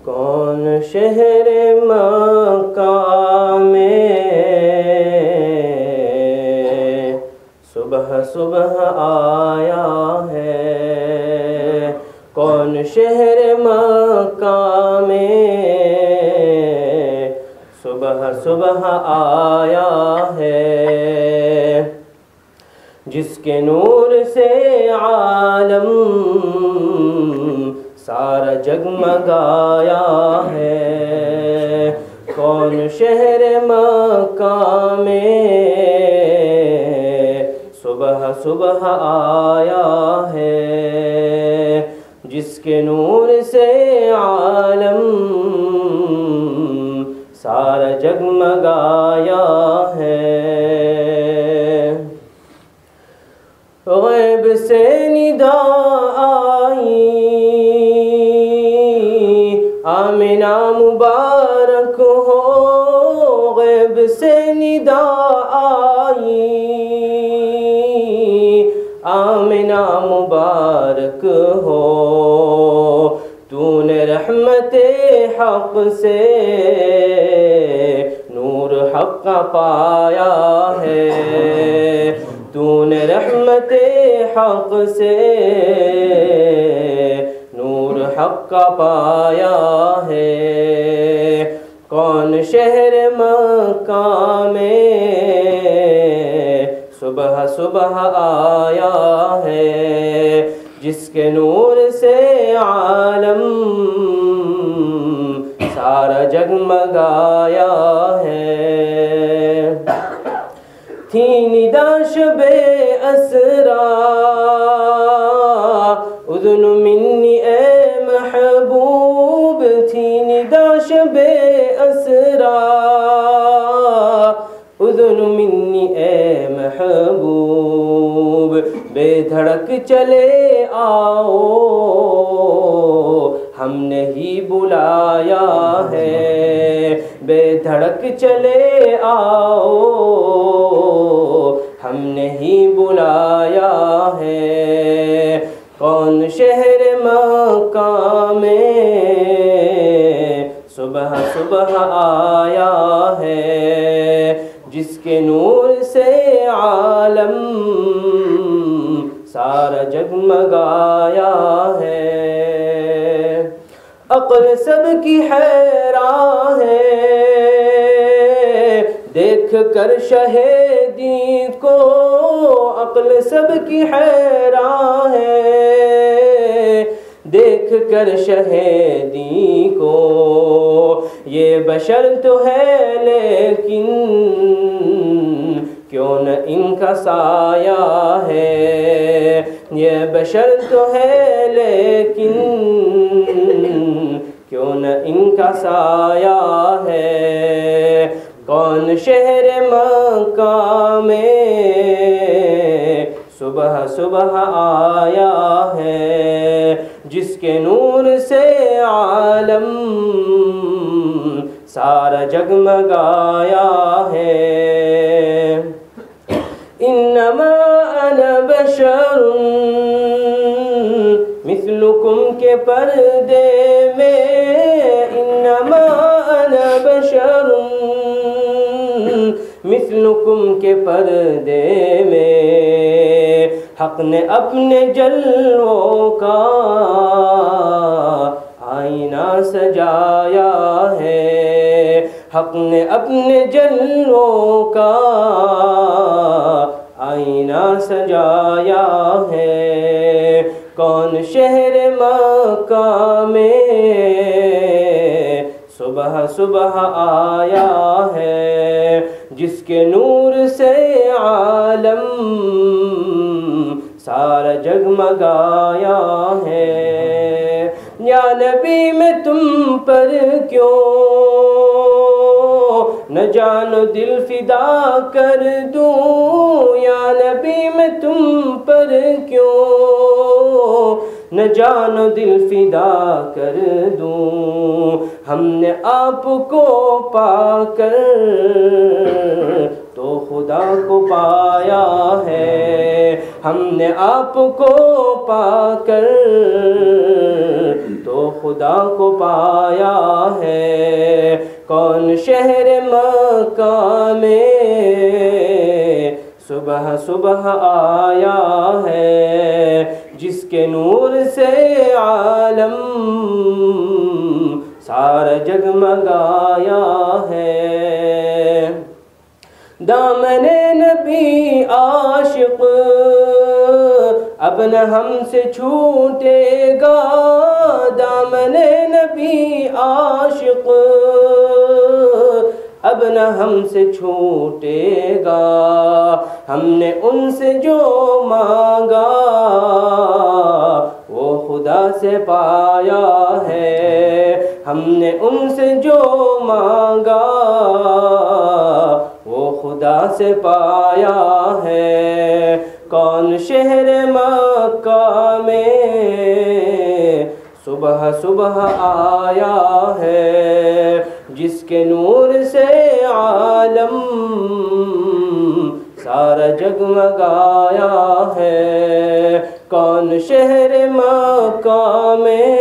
کون شہر مکہ میں صبح صبح آیا ہے؟ کون شہر مکہ میں صبح صبح آیا ہے؟ جس کے نور سے عالم سارا جگمگایا ہے۔ کون شہر مکہ میں صبح صبح آیا ہے؟ جس کے نور سے عالم سارا جگمگایا ہے۔ غیب سے ندا آئی آمنہ مبارک ہو، غیب سے ندا آئی آمنہ مبارک ہو، تو نے رحمت حق سے نور حق کا پایا ہے۔ تو نے رحمت حق سے نور حق کا پایا ہے۔ کون شہر مکہ میں صبح صبح آیا ہے؟ جس کے نور سے عالم سارا جگمگایا ہے۔ تھی ندا شب اسرا اذن منی اے محبوب، تھی ندا شب اسرا اذن منی اے محبوب، بے دھڑک چلے آؤ ہم نے ہی بلایا ہے۔ بے دھڑک چلے آؤ ہم نے ہی بلایا ہے۔ کون شہر مکہ میں صبح صبح آیا ہے؟ جس کے نور سے عالم سارا جگمگایا ہے۔ عقل سب کی حیران ہے دیکھ کر شہیدی کو، عقل سب کی حیران ہے دیکھ کر شہیدی کو، یہ بشر تو ہے لیکن کیوں نہ ان کا سایہ ہے۔ یہ بشر تو ہے لیکن کیوں نہ ان کا سایہ ہے۔ کون شہر مکہ میں صبح صبح آیا ہے؟ جس کے نور سے عالم سارا جگمگایا ہے۔ انما انا بشر مثلکم کے پردے میں، انما انا بشر مثلکم کے پردے میں، حق نے اپنے جلووں کا آئینہ سجایا ہے۔ حق نے اپنے جلووں کا آئینہ سجایا ہے۔ کون شہر مکہ میں صبح صبح آیا ہے؟ جس کے نور سے عالم سارا جگمگایا ہے۔ یا نبی میں تم پر کیوں نہ جانو دل فدا کر دوں، یا نبی میں تم پر کیوں نہ جانو دل فدا کر دوں۔ ہم نے آپ کو پا کر تو تو خدا کو پایا ہے، ہم نے آپ کو پا کر تو خدا کو پایا ہے۔ کون شہر مکہ میں صبح صبح آیا ہے، جس کے نور سے عالم سارا جگمگایا ہے۔ دامن نبی عاشق اب نہ ہم سے چھوٹے گا، دامن نبی عاشق اب نہ ہم سے چھوٹے گا۔ ہم نے ان سے جو مانگا وہ خدا سے پایا ہے، ہم نے ان سے جو مانگا وہ خدا سے پایا ہے۔ کون شہر مکہ میں صبح صبح آیا ہے، جس کے نور سے عالم سارا جگمگایا ہے۔ کون شہر مکہ میں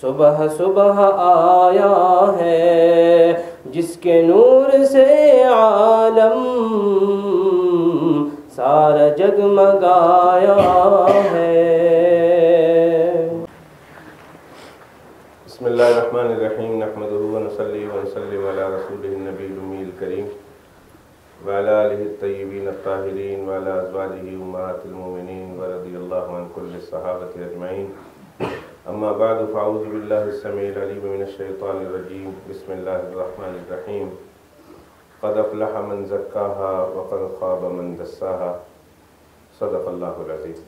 صبح صبح آیا ہے، جس کے نور سے عالم سارا جگمگایا ہے۔ بسم اللہ الرحمن الرحیم، نحمدہ ونصلی ونسلم علی رسولہ النبی الامی الکریم وعلی آلہ الطیبین الطاہرین وعلی ازواجہ امہات المومنین ورضی اللہ عن کل الصحابۃ اجمعین۔ اما بعد فاعوذ باللہ السمیع العلیم من الشیطان الرجیم، بسم اللہ الرحمن الرحیم۔ قد افلح من زکاہا وقد خاب من دساہا، صدق اللہ العظیم۔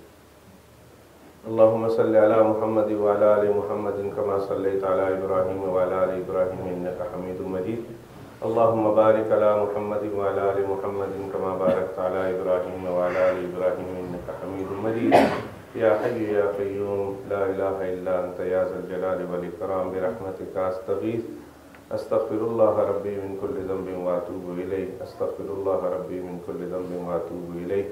اللہم صلی علی محمد وعلی آل محمد کما صلیت علی ابراہیم وعلی آل ابراہیم انکا حمید مجید۔ اللہم بارک علی محمد وعلی آل محمد کما بارکت علی ابراہیم وعلی آل ابراہیم انکا حمید مجید۔ یا حی یا قیوم لا الہ الا انت یا ذا الجلال والاکرام، برحمتک استغیث، استغفر اللہ ربی من کل ذنب واتوب الیہ، استغفر اللہ ربی من کل ذنب واتوب الیہ،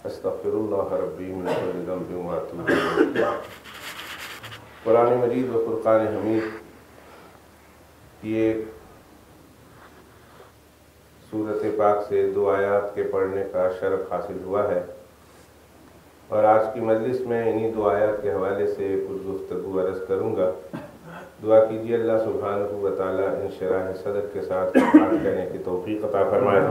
استغفر اللہ ربی من کل ذنب واتوب الیہ۔ قرآن مجید و فرقان حمید یہ سورۃ پاک سے 2 آیات کے پڑھنے کا شرف حاصل ہوا ہے، اور آج کی مجلس میں انہی 2 آیات کے حوالے سے کچھ گفتگو عرض کروں گا۔ دعا کیجیے اللہ سبحانہ و تعالیٰ انشراح صدر کے ساتھ بات کرنے کی توفیق عطا فرمائے،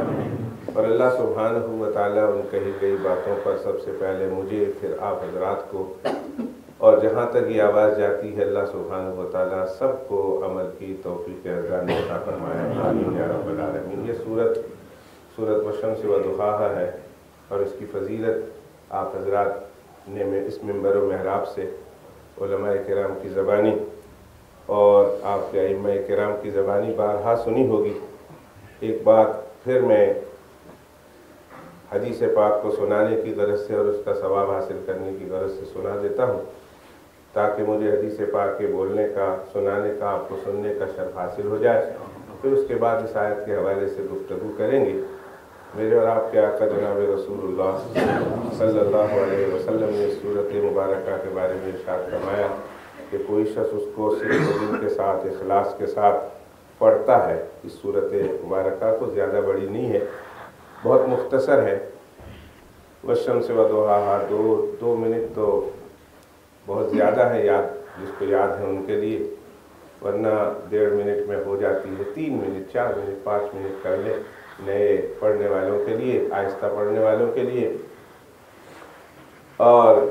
اور اللہ سبحانہ و تعالیٰ ان کہی گئی باتوں پر سب سے پہلے مجھے پھر آپ حضرات کو، اور جہاں تک یہ آواز جاتی ہے اللہ سبحانہ و تعالیٰ سب کو عمل کی توفیق ارزانی عطا فرمائے، آمین یا رب العالمین۔ یہ سورۃ والشمس وضحاہا ہے، اور اس کی فضیلت آپ حضرات نے اس منبر و محراب سے علماء کرام کی زبانی اور آپ کے ائمہ کرام کی زبانی بارہا سنی ہوگی۔ ایک بات پھر میں حدیث پاک کو سنانے کی غرض سے اور اس کا ثواب حاصل کرنے کی غرض سے سنا دیتا ہوں، تاکہ مجھے حدیث پاک کے بولنے کا، سنانے کا، آپ کو سننے کا شرف حاصل ہو جائے۔ پھر اس کے بعد اس آیت کے حوالے سے گفتگو کریں گے۔ میرے اور آپ کے آقا جناب رسول اللہ صلی اللہ علیہ وسلم نے اس صورت مبارکہ کے بارے میں ارشاد فرمایا کہ کوئی شخص اس کو صرف دل کے ساتھ، اخلاص کے ساتھ پڑھتا ہے۔ اس صورت مبارکہ تو زیادہ بڑی نہیں ہے، بہت مختصر ہے۔ والشمس وضحاہا، 2 منٹ تو بہت زیادہ ہے، یاد جس کو یاد ہے ان کے لیے، ورنہ 1.5 منٹ میں ہو جاتی ہے۔ 3 منٹ، 4 منٹ، 5 منٹ کر لیں نئے پڑھنے والوں کے لیے، آہستہ پڑھنے والوں کے لیے۔ اور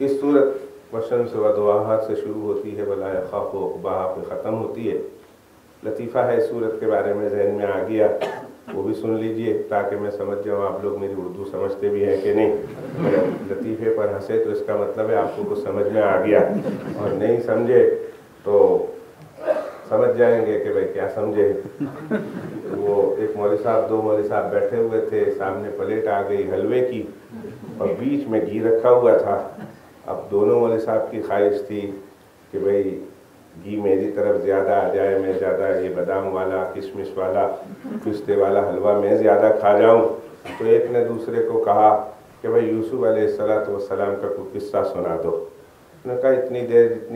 اس صورت والشمس وضحاہا سے شروع ہوتی ہے، ولا یخاف عقباہا پہ ختم ہوتی ہے۔ لطیفہ ہے اس صورت کے بارے میں ذہن میں آ گیا، وہ بھی سن لیجئے تاکہ میں سمجھ جاؤں آپ لوگ میری اردو سمجھتے بھی ہیں کہ نہیں۔ اگر لطیفے پر ہنسے تو اس کا مطلب ہے آپ کو کچھ سمجھ میں آ گیا، اور نہیں سمجھے تو سمجھ جائیں گے کہ بھائی کیا سمجھے۔ وہ ایک مولوی صاحب، 2 مولوی صاحب بیٹھے ہوئے تھے، سامنے پلیٹ آ گئی حلوے کی اور بیچ میں گھی رکھا ہوا تھا۔ اب دونوں مولوی صاحب کی خواہش تھی کہ بھئی گھی میری طرف زیادہ آ جائے، میں زیادہ یہ بادام والا، کشمش والا، پستے والا حلوہ میں زیادہ کھا جاؤں۔ تو ایک نے دوسرے کو کہا کہ بھائی یوسف علیہ السلام کا کوئی قصہ سنا دو۔ انہوں نے کہا جتنی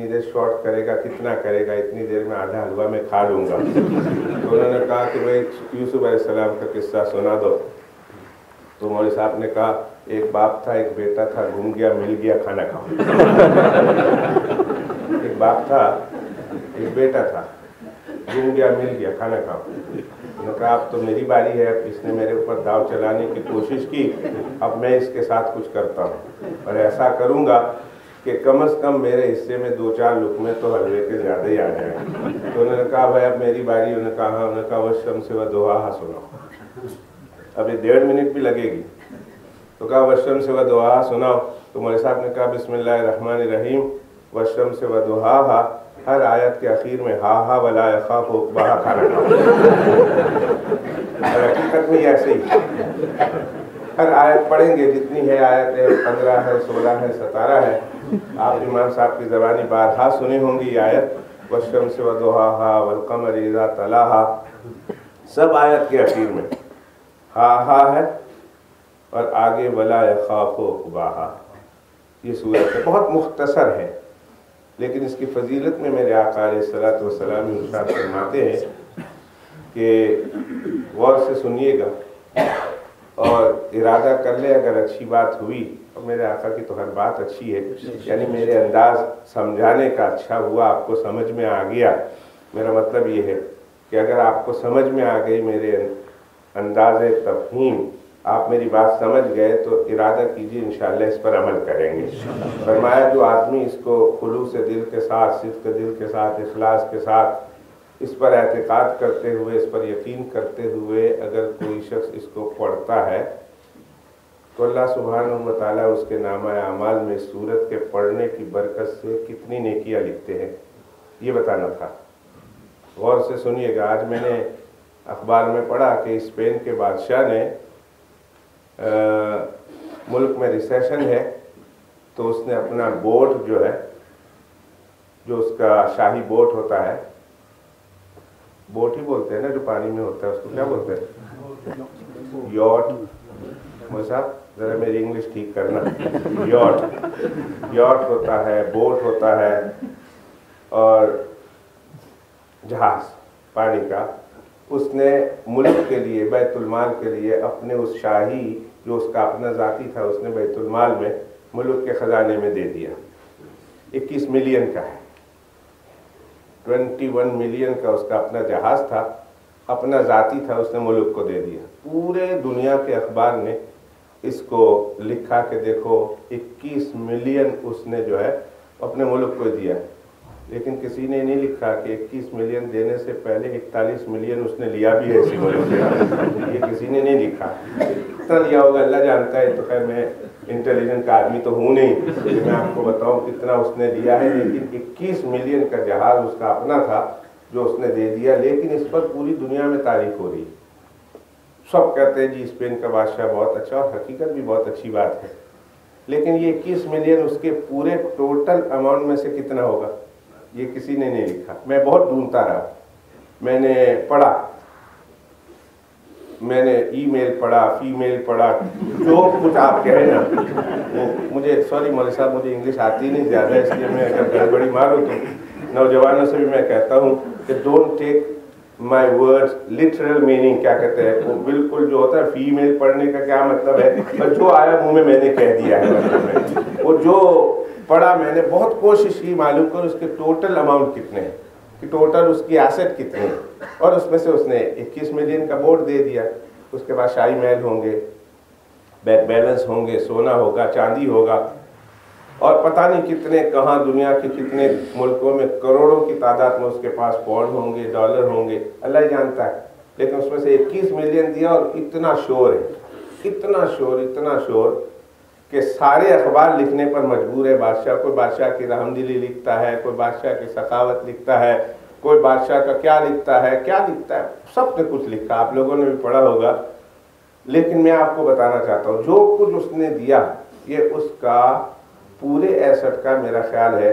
دیر شارٹ کرے گا کتنا کرے گا، اتنی دیر میں آدھا حلوہ میں کھا لوں گا۔ تو انہوں نے کہا کہ بھائی یوسف علیہ السلام کا قصہ سنا دو۔ تو مولوی صاحب نے کہا ایک باپ تھا، ایک بیٹا تھا، گم گیا مل گیا، کھانا کھاؤ۔ ایک باپ تھا، ایک بیٹا تھا، گم گیا مل گیا، کھانا کھاؤ۔ انہوں نے کہا اب تو میری باری ہے، اس نے میرے اوپر داؤ چلانے کی کوشش کی، اب میں اس کے ساتھ کچھ کرتا ہوں، اور ایسا کروں گا کہ کم از کم میرے حصے میں 2-4 لقمے تو حلوے کے زیادہ ہی آ جائیں۔ تو انہوں نے کہا بھائی اب میری باری۔ انہوں نے کہا ہاں۔ انہوں نے کہا والشمس وضحاہا سناؤ۔ اب یہ 1.5 منٹ بھی لگے گی۔ تو کہا والشمس وضحاہا سناؤ۔ تو مولوی صاحب نے کہا بسم اللہ الرحمن الرحیم والشمس وضحاہا، ہر آیت کے اخیر میں ہا ہا ولا یخاف عقباہا کھانا کھاؤ۔ اور حقیقت میں ایسے ہی ہر آیت پڑھیں گے، جتنی ہے آیت ہے، 15 ہے، 16 ہے، 17 ہے، آپ امام صاحب کی زبانی بارہا سنی ہوں گی یہ آیت، والشمس وضحاہا والقمر اذا تلاہا، سب آیت کے اخیر میں ہا ہا ہے، اور آگے ولا یخاف عقباہا۔ یہ صورت ہے، بہت مختصر ہے، لیکن اس کی فضیلت میں میرے آقا علیہ السلام ارشاد فرماتے ہیں کہ غور سے سنیے گا اور ارادہ کر لے، اگر اچھی بات ہوئی، اور میرے آقا کی تو ہر بات اچھی ہے، یعنی میرے انداز سمجھانے کا اچھا ہوا، آپ کو سمجھ میں آ گیا۔ میرا مطلب یہ ہے کہ اگر آپ کو سمجھ میں آ گئی میرے انداز تفہیم، آپ میری بات سمجھ گئے، تو ارادہ کیجیے انشاءاللہ اس پر عمل کریں گے۔ فرمایا جو آدمی اس کو خلوص دل کے ساتھ، صدق دل کے ساتھ، اخلاص کے ساتھ اس پر اعتقاد کرتے ہوئے، اس پر یقین کرتے ہوئے اگر کوئی شخص اس کو پڑھتا ہے، تو اللہ سبحانہ و تعالیٰ اس کے نامہ اعمال میں اس سورت کے پڑھنے کی برکت سے کتنی نیکیاں لکھتے ہیں، یہ بتانا تھا۔ غور سے سنیے گا۔ آج میں نے اخبار میں پڑھا کہ اسپین کے بادشاہ نے، ملک میں ریسیشن ہے، تو اس نے اپنا بوٹ جو ہے، جو اس کا شاہی بوٹ ہوتا ہے، بوٹ ہی بولتے ہیں نا جو پانی میں ہوتا ہے، اس کو کیا بولتے ہیں؟ یاٹ۔ مولوی صاحب ذرا میری انگلش ٹھیک کرنا۔ یاٹ ہوتا ہے، بوٹ ہوتا ہے، اور جہاز پانی کا۔ اس نے ملک کے لیے، بیت المال کے لیے، اپنے اس شاہی جو اس کا اپنا ذاتی تھا، اس نے بیت المال میں، ملک کے خزانے میں دے دیا۔ 21 ملین کا ہے، 21 ملین کا اس کا اپنا جہاز تھا، اپنا ذاتی تھا، اس نے ملک کو دے دیا۔ پورے دنیا کے اخبار نے اس کو لکھا کہ دیکھو 21 ملین اس نے جو ہے اپنے ملک کو دیا، لیکن کسی نے نہیں لکھا کہ 21 ملین دینے سے پہلے 41 ملین اس نے لیا بھی ہے اسی ملک سے۔ یہ کسی نے نہیں لکھا، کتنا لیا ہوگا اللہ جانتا ہے۔ تو خیر میں انٹیلیجنٹ کا آدمی تو ہوں نہیں کہ میں آپ کو بتاؤں کتنا اس نے لیا ہے، لیکن 21 ملین کا جہاز اس کا اپنا تھا جو اس نے دے دیا۔ لیکن اس پر پوری دنیا میں تعریف ہو رہی، سب کہتے ہیں جی اسپین کا بادشاہ بہت اچھا، اور حقیقت بھی بہت اچھی بات ہے، لیکن یہ 21 ملین اس کے پورے ٹوٹل اماؤنٹ میں سے کتنا ہوگا یہ کسی نے نہیں لکھا۔ میں بہت ڈھونڈتا رہا، میں نے پڑھا، میں نے ای میل پڑھا، فی میل پڑھا، جو کچھ آپ کہیں نا، مجھے سوری مولوی صاحب مجھے انگلش آتی نہیں زیادہ، اس لیے میں اگر گڑبڑی ماروں تو نوجوانوں سے بھی میں کہتا ہوں کہ don't take my words literal meaning, کیا کہتے ہیں وہ بالکل جو ہوتا ہے فی میل پڑھنے کا کیا مطلب ہے، بس جو آیا منہ میں نے کہہ دیا ہے، مطلب وہ جو پڑھا میں نے بہت کوشش کی معلوم کر اس کے ٹوٹل اماؤنٹ کتنے ہیں، کہ ٹوٹل اس کی ایسٹ کتنے ہیں، اور اس میں سے اس نے 21 ملین کا بوٹ دے دیا۔ اس کے بعد شاہی محل ہوں گے، بینک بیلنس ہوں گے، سونا ہوگا، چاندی ہوگا، اور پتہ نہیں کتنے کہاں دنیا کے کتنے ملکوں میں کروڑوں کی تعداد میں اس کے پاس پاؤنڈ ہوں گے، ڈالر ہوں گے، اللہ ہی جانتا ہے۔ لیکن اس میں سے 21 ملین دیا، اور اتنا شور ہے، اتنا شور کہ سارے اخبار لکھنے پر مجبور ہے بادشاہ۔ کوئی بادشاہ کی رحمدلی لکھتا ہے، کوئی بادشاہ کی سخاوت لکھتا ہے، کوئی بادشاہ کا کیا لکھتا ہے، سب نے کچھ لکھا، آپ لوگوں نے بھی پڑھا ہوگا۔ لیکن میں آپ کو بتانا چاہتا ہوں جو کچھ اس نے دیا، یہ اس کا پورے ایسٹ کا میرا خیال ہے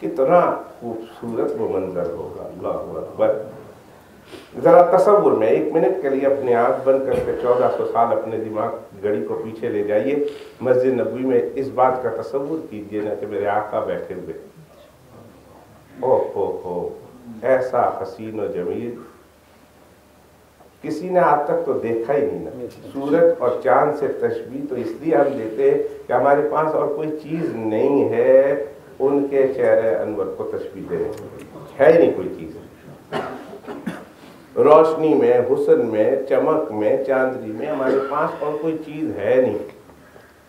کتنا خوبصورت وہ منظر ہوگا. اللہ اکبر. ذرا تصور میں 1 منٹ کے لیے اپنے آنکھ بند کر کے 1400 سال اپنے دماغ گھڑی کو پیچھے لے جائیے. مسجد نبوی میں اس بات کا تصور کیجئے نا کہ میرے آقا بیٹھے ہوئے. ہو ایسا حسین و جمیل کسی نے آج تک تو دیکھا ہی نہیں نا. سورج اور چاند سے تشبیہ تو اس لیے ہم دیتے ہیں کہ ہمارے پاس اور کوئی چیز نہیں ہے ان کے چہرے انور کو تشبیہ دینے ہے ہی نہیں کوئی چیز. روشنی میں، حسن میں، چمک میں، چاندنی میں ہمارے پاس اور کوئی چیز ہے نہیں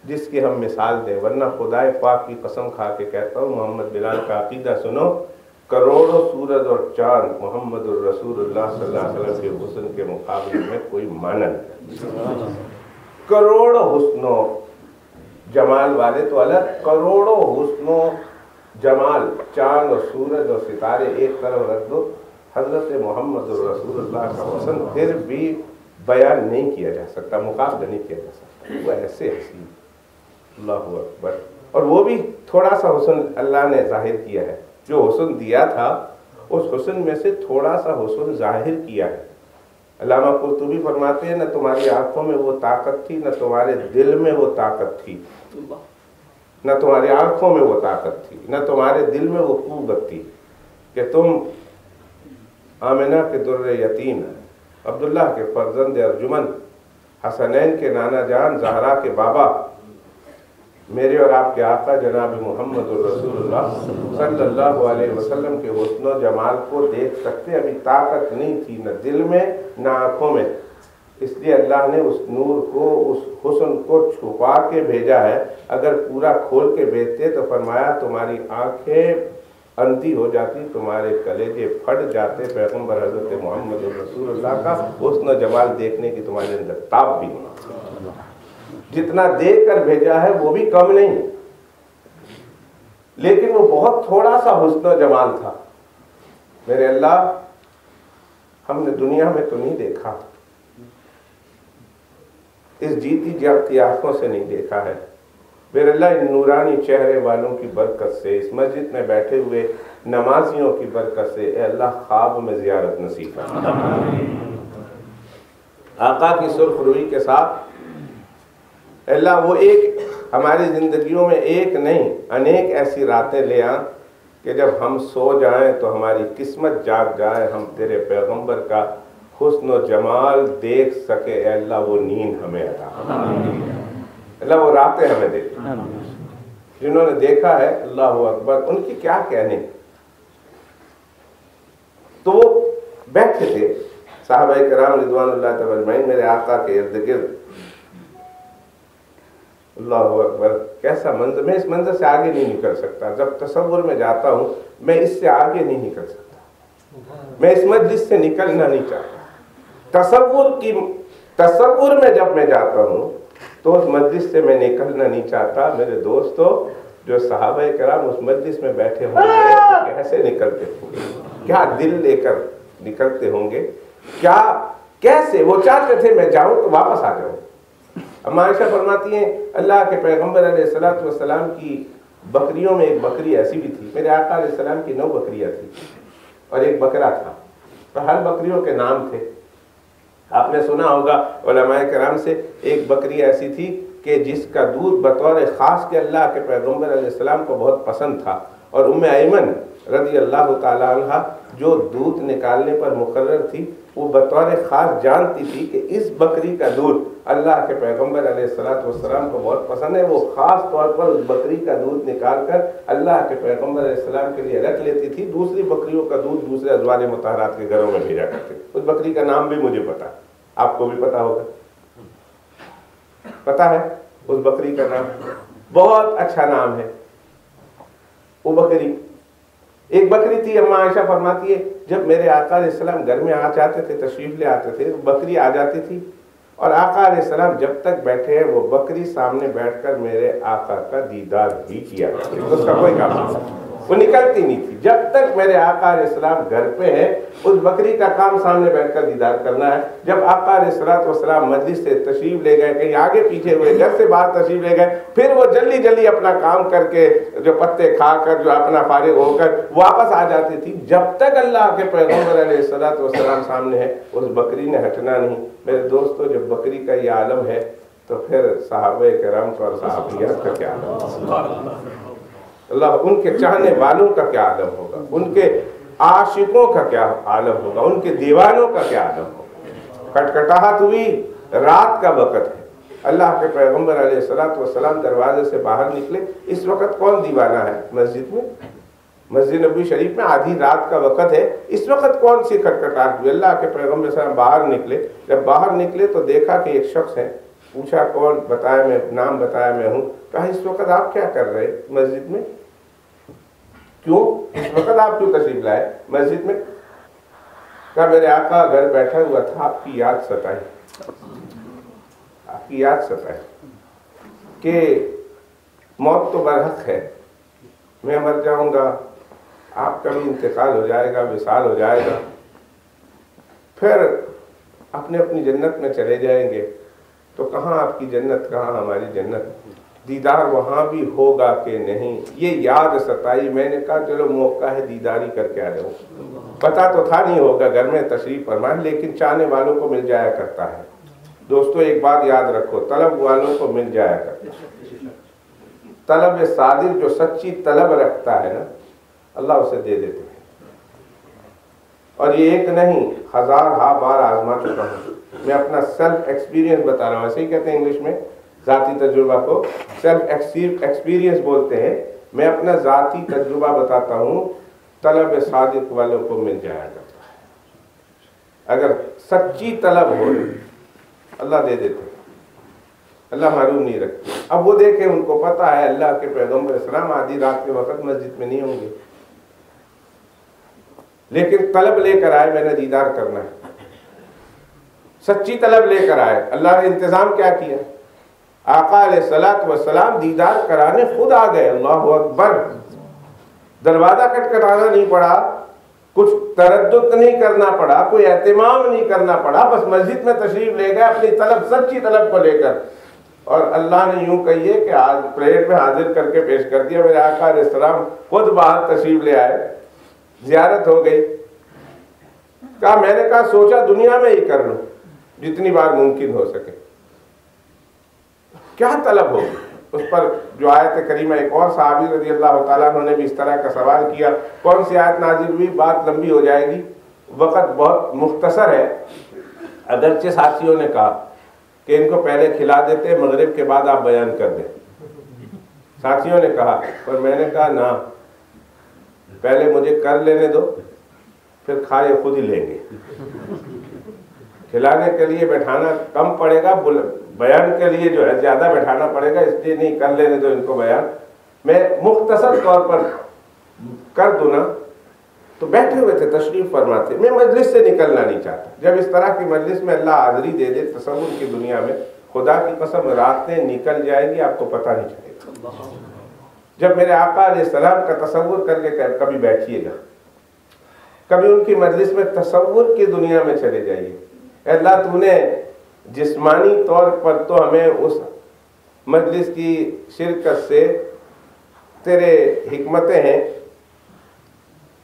جس کی ہم مثال دیں. ورنہ خدائے پاک کی قسم کھا کے کہتا ہوں، محمد بلال کا عقیدہ سنو، کروڑوں سورج اور چاند محمد الرسول اللہ صلی اللہ علیہ وسلم کے حسن کے مقابلے میں کوئی معنی نہیں. کروڑوں حسن و جمال والے تو الگ، کروڑوں حسن و جمال چاند اور سورج اور ستارے ایک طرف رکھ دو، حضرت محمد الرسول اللہ کا حسن پھر بھی بیان نہیں کیا جا سکتا، مقابلہ نہیں کیا جا سکتا. وہ ایسے حسین. اللہ اکبر. اور وہ بھی تھوڑا سا حسن اللہ نے ظاہر کیا ہے. جو حسن دیا تھا اس حسن میں سے تھوڑا سا حسن ظاہر کیا ہے. علامہ قرطبی فرماتے ہیں نہ تمہاری آنکھوں میں وہ طاقت تھی، نہ تمہارے دل میں وہ طاقت تھی. نہ تمہاری آنکھوں میں وہ طاقت تھی، نہ تمہارے دل میں وہ قوت تھی کہ تم آمنہ کے در یتیم، عبداللہ کے فرزند ارجمن، حسنین کے نانا جان، زہرا کے بابا، میرے اور آپ کے آقا جناب محمد الرسول اللہ صلی اللہ علیہ وسلم کے حسن و جمال کو دیکھ سکتے. ابھی طاقت نہیں تھی نہ دل میں نہ آنکھوں میں. اس لیے اللہ نے اس نور کو، اس حسن کو چھپا کے بھیجا ہے. اگر پورا کھول کے بھیجتے تو فرمایا تمہاری آنکھیں اندھی ہو جاتی، تمہارے کلیجے پھٹ جاتے. پیغمبر حضرت محمد رسول اللہ کا حسن و جمال دیکھنے کی تمہارے اندر تاب بھی نہیں. جتنا دیکھ کر بھیجا ہے وہ بھی کم نہیں، لیکن وہ بہت تھوڑا سا حسن و جمال تھا. میرے اللہ، ہم نے دنیا میں تو نہیں دیکھا، اس جیتی جاگتی آنکھوں سے نہیں دیکھا ہے. میرے اللہ، ان نورانی چہرے والوں کی برکت سے، اس مسجد میں بیٹھے ہوئے نمازیوں کی برکت سے، اے اللہ خواب میں زیارت نصیب فرما. آقا کی سرخ روئی کے ساتھ اے اللہ وہ ایک ہماری زندگیوں میں ایک نہیں انیک ایسی راتیں لے آ کہ جب ہم سو جائیں تو ہماری قسمت جاگ جائے، ہم تیرے پیغمبر کا حسن و جمال دیکھ سکے. اے اللہ وہ نیند ہمیں عطا فرما. اللہ وہ راتیں ہمیں دے دی جنہوں نے دیکھا ہے. اللہ اکبر. ان کی کیا کہنے. تو وہ بیٹھے تھے صحابہ کرام رضوان اللہ تعالی اجمعین میرے آقا کے ارد گرد. اللہ اکبر. کیسا منظر. میں اس منظر سے آگے نہیں نکل سکتا. جب تصور میں جاتا ہوں میں اس سے آگے نہیں نکل سکتا. میں اس مجلس سے نکلنا نہیں چاہتا. تصور میں جب میں جاتا ہوں تو اس مجلس سے میں نکلنا نہیں چاہتا. میرے دوستو، جو صحابہ کرام اس مجلس میں بیٹھے ہوں گے کیسے نکلتے ہوں گے، کیا دل لے کر نکلتے ہوں گے، کیا کیسے وہ چاہتے تھے میں جاؤں تو واپس آ جاؤں. اما عائشہ فرماتی ہیں اللہ کے پیغمبر علیہ الصلوۃ والسلام کی بکریوں میں ایک بکری ایسی بھی تھی. میرے آقا علیہ السلام کی 9 بکریاں تھیں اور ایک بکرا تھا. تو ہر بکریوں کے نام تھے. آپ نے سنا ہوگا علماء کرام سے، ایک بکری ایسی تھی کہ جس کا دودھ بطور خاص کے اللہ کے پیغمبر علیہ السلام کو بہت پسند تھا. اور ام ایمن رضی اللہ تعالی عنہ جو دودھ نکالنے پر مقرر تھی، وہ بطور خاص جانتی تھی کہ اس بکری کا دودھ اللہ کے پیغمبر علیہ السلام کو بہت پسند ہے. وہ خاص طور پر اس بکری کا دودھ نکال کر اللہ کے پیغمبر علیہ السلام کے لیے رکھ لیتی تھی. دوسری بکریوں کا دودھ دوسرے ازواج مطہرات کے گھروں میں بھیجا کرتے. اس بکری کا نام بھی مجھے پتا، آپ کو بھی پتا ہوگا. پتا ہے اس بکری کا نام؟ بہت اچھا نام ہے. وہ بکری ایک بکری تھی. اما عائشہ فرماتی ہے جب میرے آقا علیہ السلام گھر میں آ جاتے تھے، تشریف لے آتے تھے، بکری آ جاتی تھی اور آقا علیہ السلام جب تک بیٹھے ہیں وہ بکری سامنے بیٹھ کر میرے آقا کا دیدار بھی کیا. اس کا کوئی کام نہیں. وہ نکلتی نہیں تھی. جب تک میرے آقا علیہ السلام گھر پہ ہیں اس بکری کا کام سامنے بیٹھ کر دیدار کرنا ہے. جب آقا علیہ السلام مجلس سے تشریف لے گئے, کہیں آگے پیچھے ہوئے, گھر سے باہر تشریف لے گئے, پھر وہ جلدی جلدی اپنا کام کر کے جو پتے کھا کر جو اپنا فارغ ہو کر واپس آ جاتی تھی. جب تک اللہ کے پیغمبر علیہ السلام سامنے ہے اس بکری نے ہٹنا نہیں. میرے دوستو, جب بکری کا یہ عالم ہے تو پھر صحابہ کرام اور صحابیات کا کیا عالم, اللہ ان کے چاہنے والوں کا کیا عالم ہوگا, ان کے عاشقوں کا کیا عالم ہوگا, ان کے دیوانوں کا کیا عالم ہوگا. کٹکٹاہٹ ہوئی, رات کا وقت ہے, اللہ کے پیغمبر علیہ السلام دروازے سے باہر نکلے. اس وقت کون دیوانہ ہے مسجد میں؟ مسجد نبوی شریف میں آدھی رات کا وقت ہے, اس وقت کون سی کٹکٹاہٹ ہوئی؟ اللہ کے پیغمبر علیہ السلام باہر نکلے. جب باہر نکلے تو دیکھا کہ ایک شخص ہے. پوچھا کون؟ بتایا میں, نام بتایا میں ہوں. کہا اس وقت آپ کیا کر رہے مسجد میں؟ کیوں اس وقت آپ کیوں تشریف لائے مسجد میں؟ کہا میرے آقا گھر بیٹھا ہوا تھا, آپ کی یاد ستائی, آپ کی یاد ستائی کہ موت تو برحق ہے, میں مر جاؤں گا, آپ کا بھی انتقال ہو جائے گا, وصال ہو جائے گا, پھر اپنے اپنی جنت میں چلے جائیں گے. تو کہاں آپ کی جنت, کہاں ہماری جنت, دیدار وہاں بھی ہوگا کہ نہیں, یہ یاد ستائی. میں نے کہا چلو موقع ہے دیداری کر کے آ جاؤں. پتا تو تھا نہیں ہوگا, گھر میں تشریف فرمائے, لیکن چاہنے والوں کو مل جایا کرتا ہے. دوستو ایک بات یاد رکھو, طلب والوں کو مل جایا کرتا ہے. طلب صادق جو سچی طلب رکھتا ہے نا, اللہ اسے دے دیتے ہیں. اور یہ ایک نہیں, ہزار ہا بار آزما چکا ہوں. میں اپنا سیلف ایکسپیرینس بتا رہا ہوں, ایسے ہی کہتے ہیں انگلش میں, ذاتی تجربہ کو سیلف ایکسپیرینس بولتے ہیں. میں اپنا ذاتی تجربہ بتاتا ہوں, طلب صادق والوں کو مل جایا کرتا ہے. اگر سچی طلب ہو اللہ دے دیتے, اللہ محروم نہیں رکھتے. اب وہ دیکھیں, ان کو پتا ہے اللہ کے پیغمبر السلام آدھی رات کے وقت مسجد میں نہیں ہوں گے, لیکن طلب لے کر آئے, میں نے دیدار کرنا ہے. سچی طلب لے کر آئے. اللہ نے انتظام کیا کیا, آقا علیہ السلام دیدار کرانے خود آ گئے. اللہ اکبر. دروازہ کٹکھٹانا نہیں پڑا, کچھ تردد نہیں کرنا پڑا, کوئی اہتمام نہیں کرنا پڑا, بس مسجد میں تشریف لے گئے اپنی طلب, سچی طلب کو لے کر. اور اللہ نے یوں کہیے کہ آج پلیٹ میں حاضر کر کے پیش کر دیا. میرے آقا علیہ السلام خود باہر تشریف لے آئے, زیارت ہو گئی. کہا میں نے کہا سوچا دنیا میں ہی کر لوں جتنی بار ممکن ہو سکے. کیا طلب ہوگی اس پر جو آیت کریمہ, ایک اور صحابی رضی اللہ تعالیٰ عنہ نے بھی اس طرح کا سوال کیا. کون سی آیت نازل ہوئی؟ بات لمبی ہو جائے گی, وقت بہت مختصر ہے. اگرچہ ساتھیوں نے کہا کہ ان کو پہلے کھلا دیتے, مغرب کے بعد آپ بیان کر دیں. ساتھیوں نے کہا, پر میں نے کہا نہ, پہلے مجھے کر لینے دو, پھر کھائے خود ہی لیں گے. کھلانے کے لیے بیٹھانا کم پڑے گا, بیان کے لیے جو ہے زیادہ بیٹھانا پڑے گا, اس لیے نہیں, کر لینے دو ان کو بیان. میں مختصر طور پر کر دوں نا. تو بیٹھے ہوئے تھے, تشریف فرماتے. میں مجلس سے نکلنا نہیں چاہتا. جب اس طرح کی مجلس میں اللہ حاضری دے دے, تصور کی دنیا میں, خدا کی قسم راتیں نکل جائے گی, آپ کو پتہ نہیں چلے گا. جب میرے آقا علیہ السلام کا تصور کر کے کبھی بیٹھیے گا, کبھی ان کی مجلس میں تصور کی دنیا میں چلے جائیے. اے اللہ تو نے جسمانی طور پر تو ہمیں اس مجلس کی شرکت سے, تیرے حکمتیں ہیں,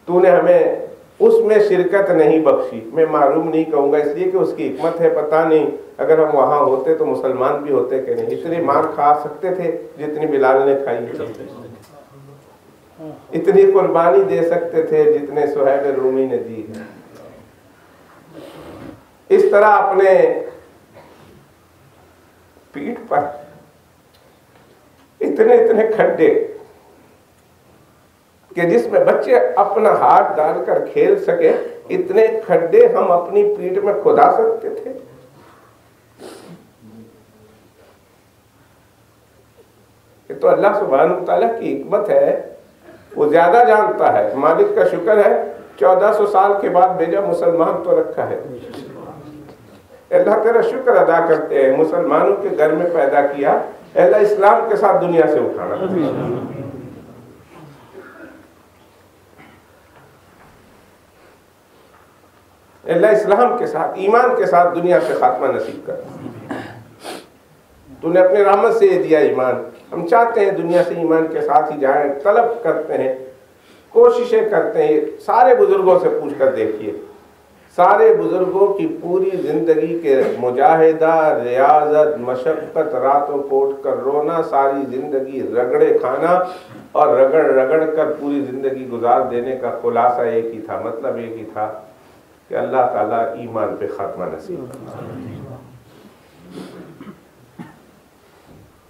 تو نے ہمیں اس میں شرکت نہیں بخشی. میں معلوم نہیں کہوں گا, اس لیے کہ اس کی حکمت ہے, پتہ نہیں اگر ہم وہاں ہوتے تو مسلمان بھی ہوتے کہ نہیں. اتنی مار کھا سکتے تھے جتنی بلال نے کھائی, اتنی قربانی دے سکتے تھے جتنے صہیب رومی نے دی ہے. اس طرح اپنے پیٹھ پر اتنے کھڈے کہ جس میں بچے اپنا ہاتھ ڈال کر کھیل سکے, اتنے کھڈے ہم اپنی پیٹھ میں کھدا سکتے تھے. یہ تو اللہ سبحانہ وتعالیٰ کی حکمت ہے, وہ زیادہ جانتا ہے. مالک کا شکر ہے 1400 سال کے بعد بھیجا, مسلمان تو رکھا ہے. اللہ تیرا شکر ادا کرتے ہیں, مسلمانوں کے گھر میں پیدا کیا. اللہ اسلام کے ساتھ دنیا سے اٹھانا. اللہ اسلام کے ساتھ ایمان کے ساتھ دنیا سے خاتمہ نصیب کر. تو نے اپنے رحمت سے یہ دیا ایمان. ہم چاہتے ہیں دنیا سے ایمان کے ساتھ ہی جائیں, طلب کرتے ہیں, کوششیں کرتے ہیں. سارے بزرگوں سے پوچھ کر دیکھیے, سارے بزرگوں کی پوری زندگی کے مجاہدہ, ریاضت, مشقت, راتوں کو اٹھ کر رونا, ساری زندگی رگڑے کھانا اور رگڑ رگڑ کر پوری زندگی گزار دینے کا خلاصہ ایک ہی تھا, مطلب ایک ہی تھا کہ اللہ تعالیٰ ایمان پہ خاتمہ نصیب کرے.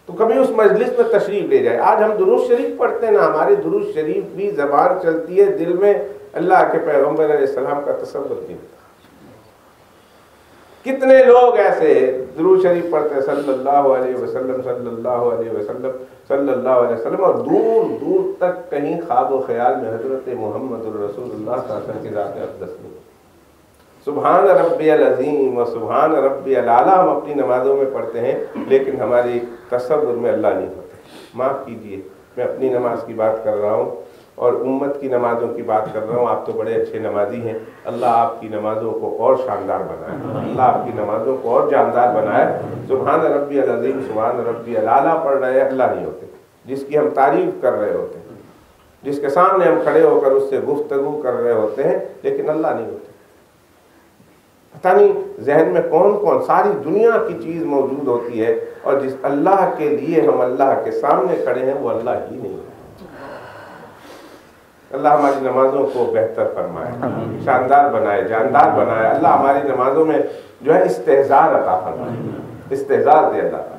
تو کبھی اس مجلس میں تشریف لے جائے. آج ہم درود شریف پڑھتے ہیں نا, ہماری درود شریف بھی زبان چلتی ہے, دل میں اللہ کے پیغمبر علیہ السلام کا تصور نہیں ہوتا. کتنے لوگ ایسے درود شریف پڑھتے ہیں صلی اللہ علیہ وسلم صلی اللہ علیہ وسلم صلی اللہ علیہ وسلم, اور دور دور تک کہیں خواب و خیال میں حضرت محمد الرسول اللہ صلی اللہ علیہ وسلم کی ذات اقدس نہیں. سبحان ربی العظیم و سبحان ربی العلیٰ ہم اپنی نمازوں میں پڑھتے ہیں, لیکن ہماری تصور میں اللہ نہیں ہوتے. معاف کیجئے, میں اپنی نماز کی بات کر رہا ہوں اور امت کی نمازوں کی بات کر رہا ہوں. آپ تو بڑے اچھے نمازی ہیں, اللہ آپ کی نمازوں کو اور شاندار بنائے, اللہ آپ کی نمازوں کو اور جاندار بنائے. سبحان ربی العظیم سبحان ربی العلیٰ پڑھ رہے ہیں, اللہ نہیں ہوتے. جس کی ہم تعریف کر رہے ہوتے ہیں, جس کے سامنے ہم کھڑے ہو کر اس سے گفتگو کر رہے ہوتے ہیں, لیکن اللہ نہیں ہوتے. پتہ نہیں ذہن میں کون کون ساری دنیا کی چیز موجود ہوتی ہے, اور جس اللہ کے لیے ہم اللہ کے سامنے کھڑے ہیں وہ اللہ ہی نہیں ہے. اللہ ہماری نمازوں کو بہتر فرمائے, شاندار بنائے, جاندار بنائے. اللہ ہماری نمازوں میں جو ہے استحضار عطا فرمائے, استحضار دے اللہ.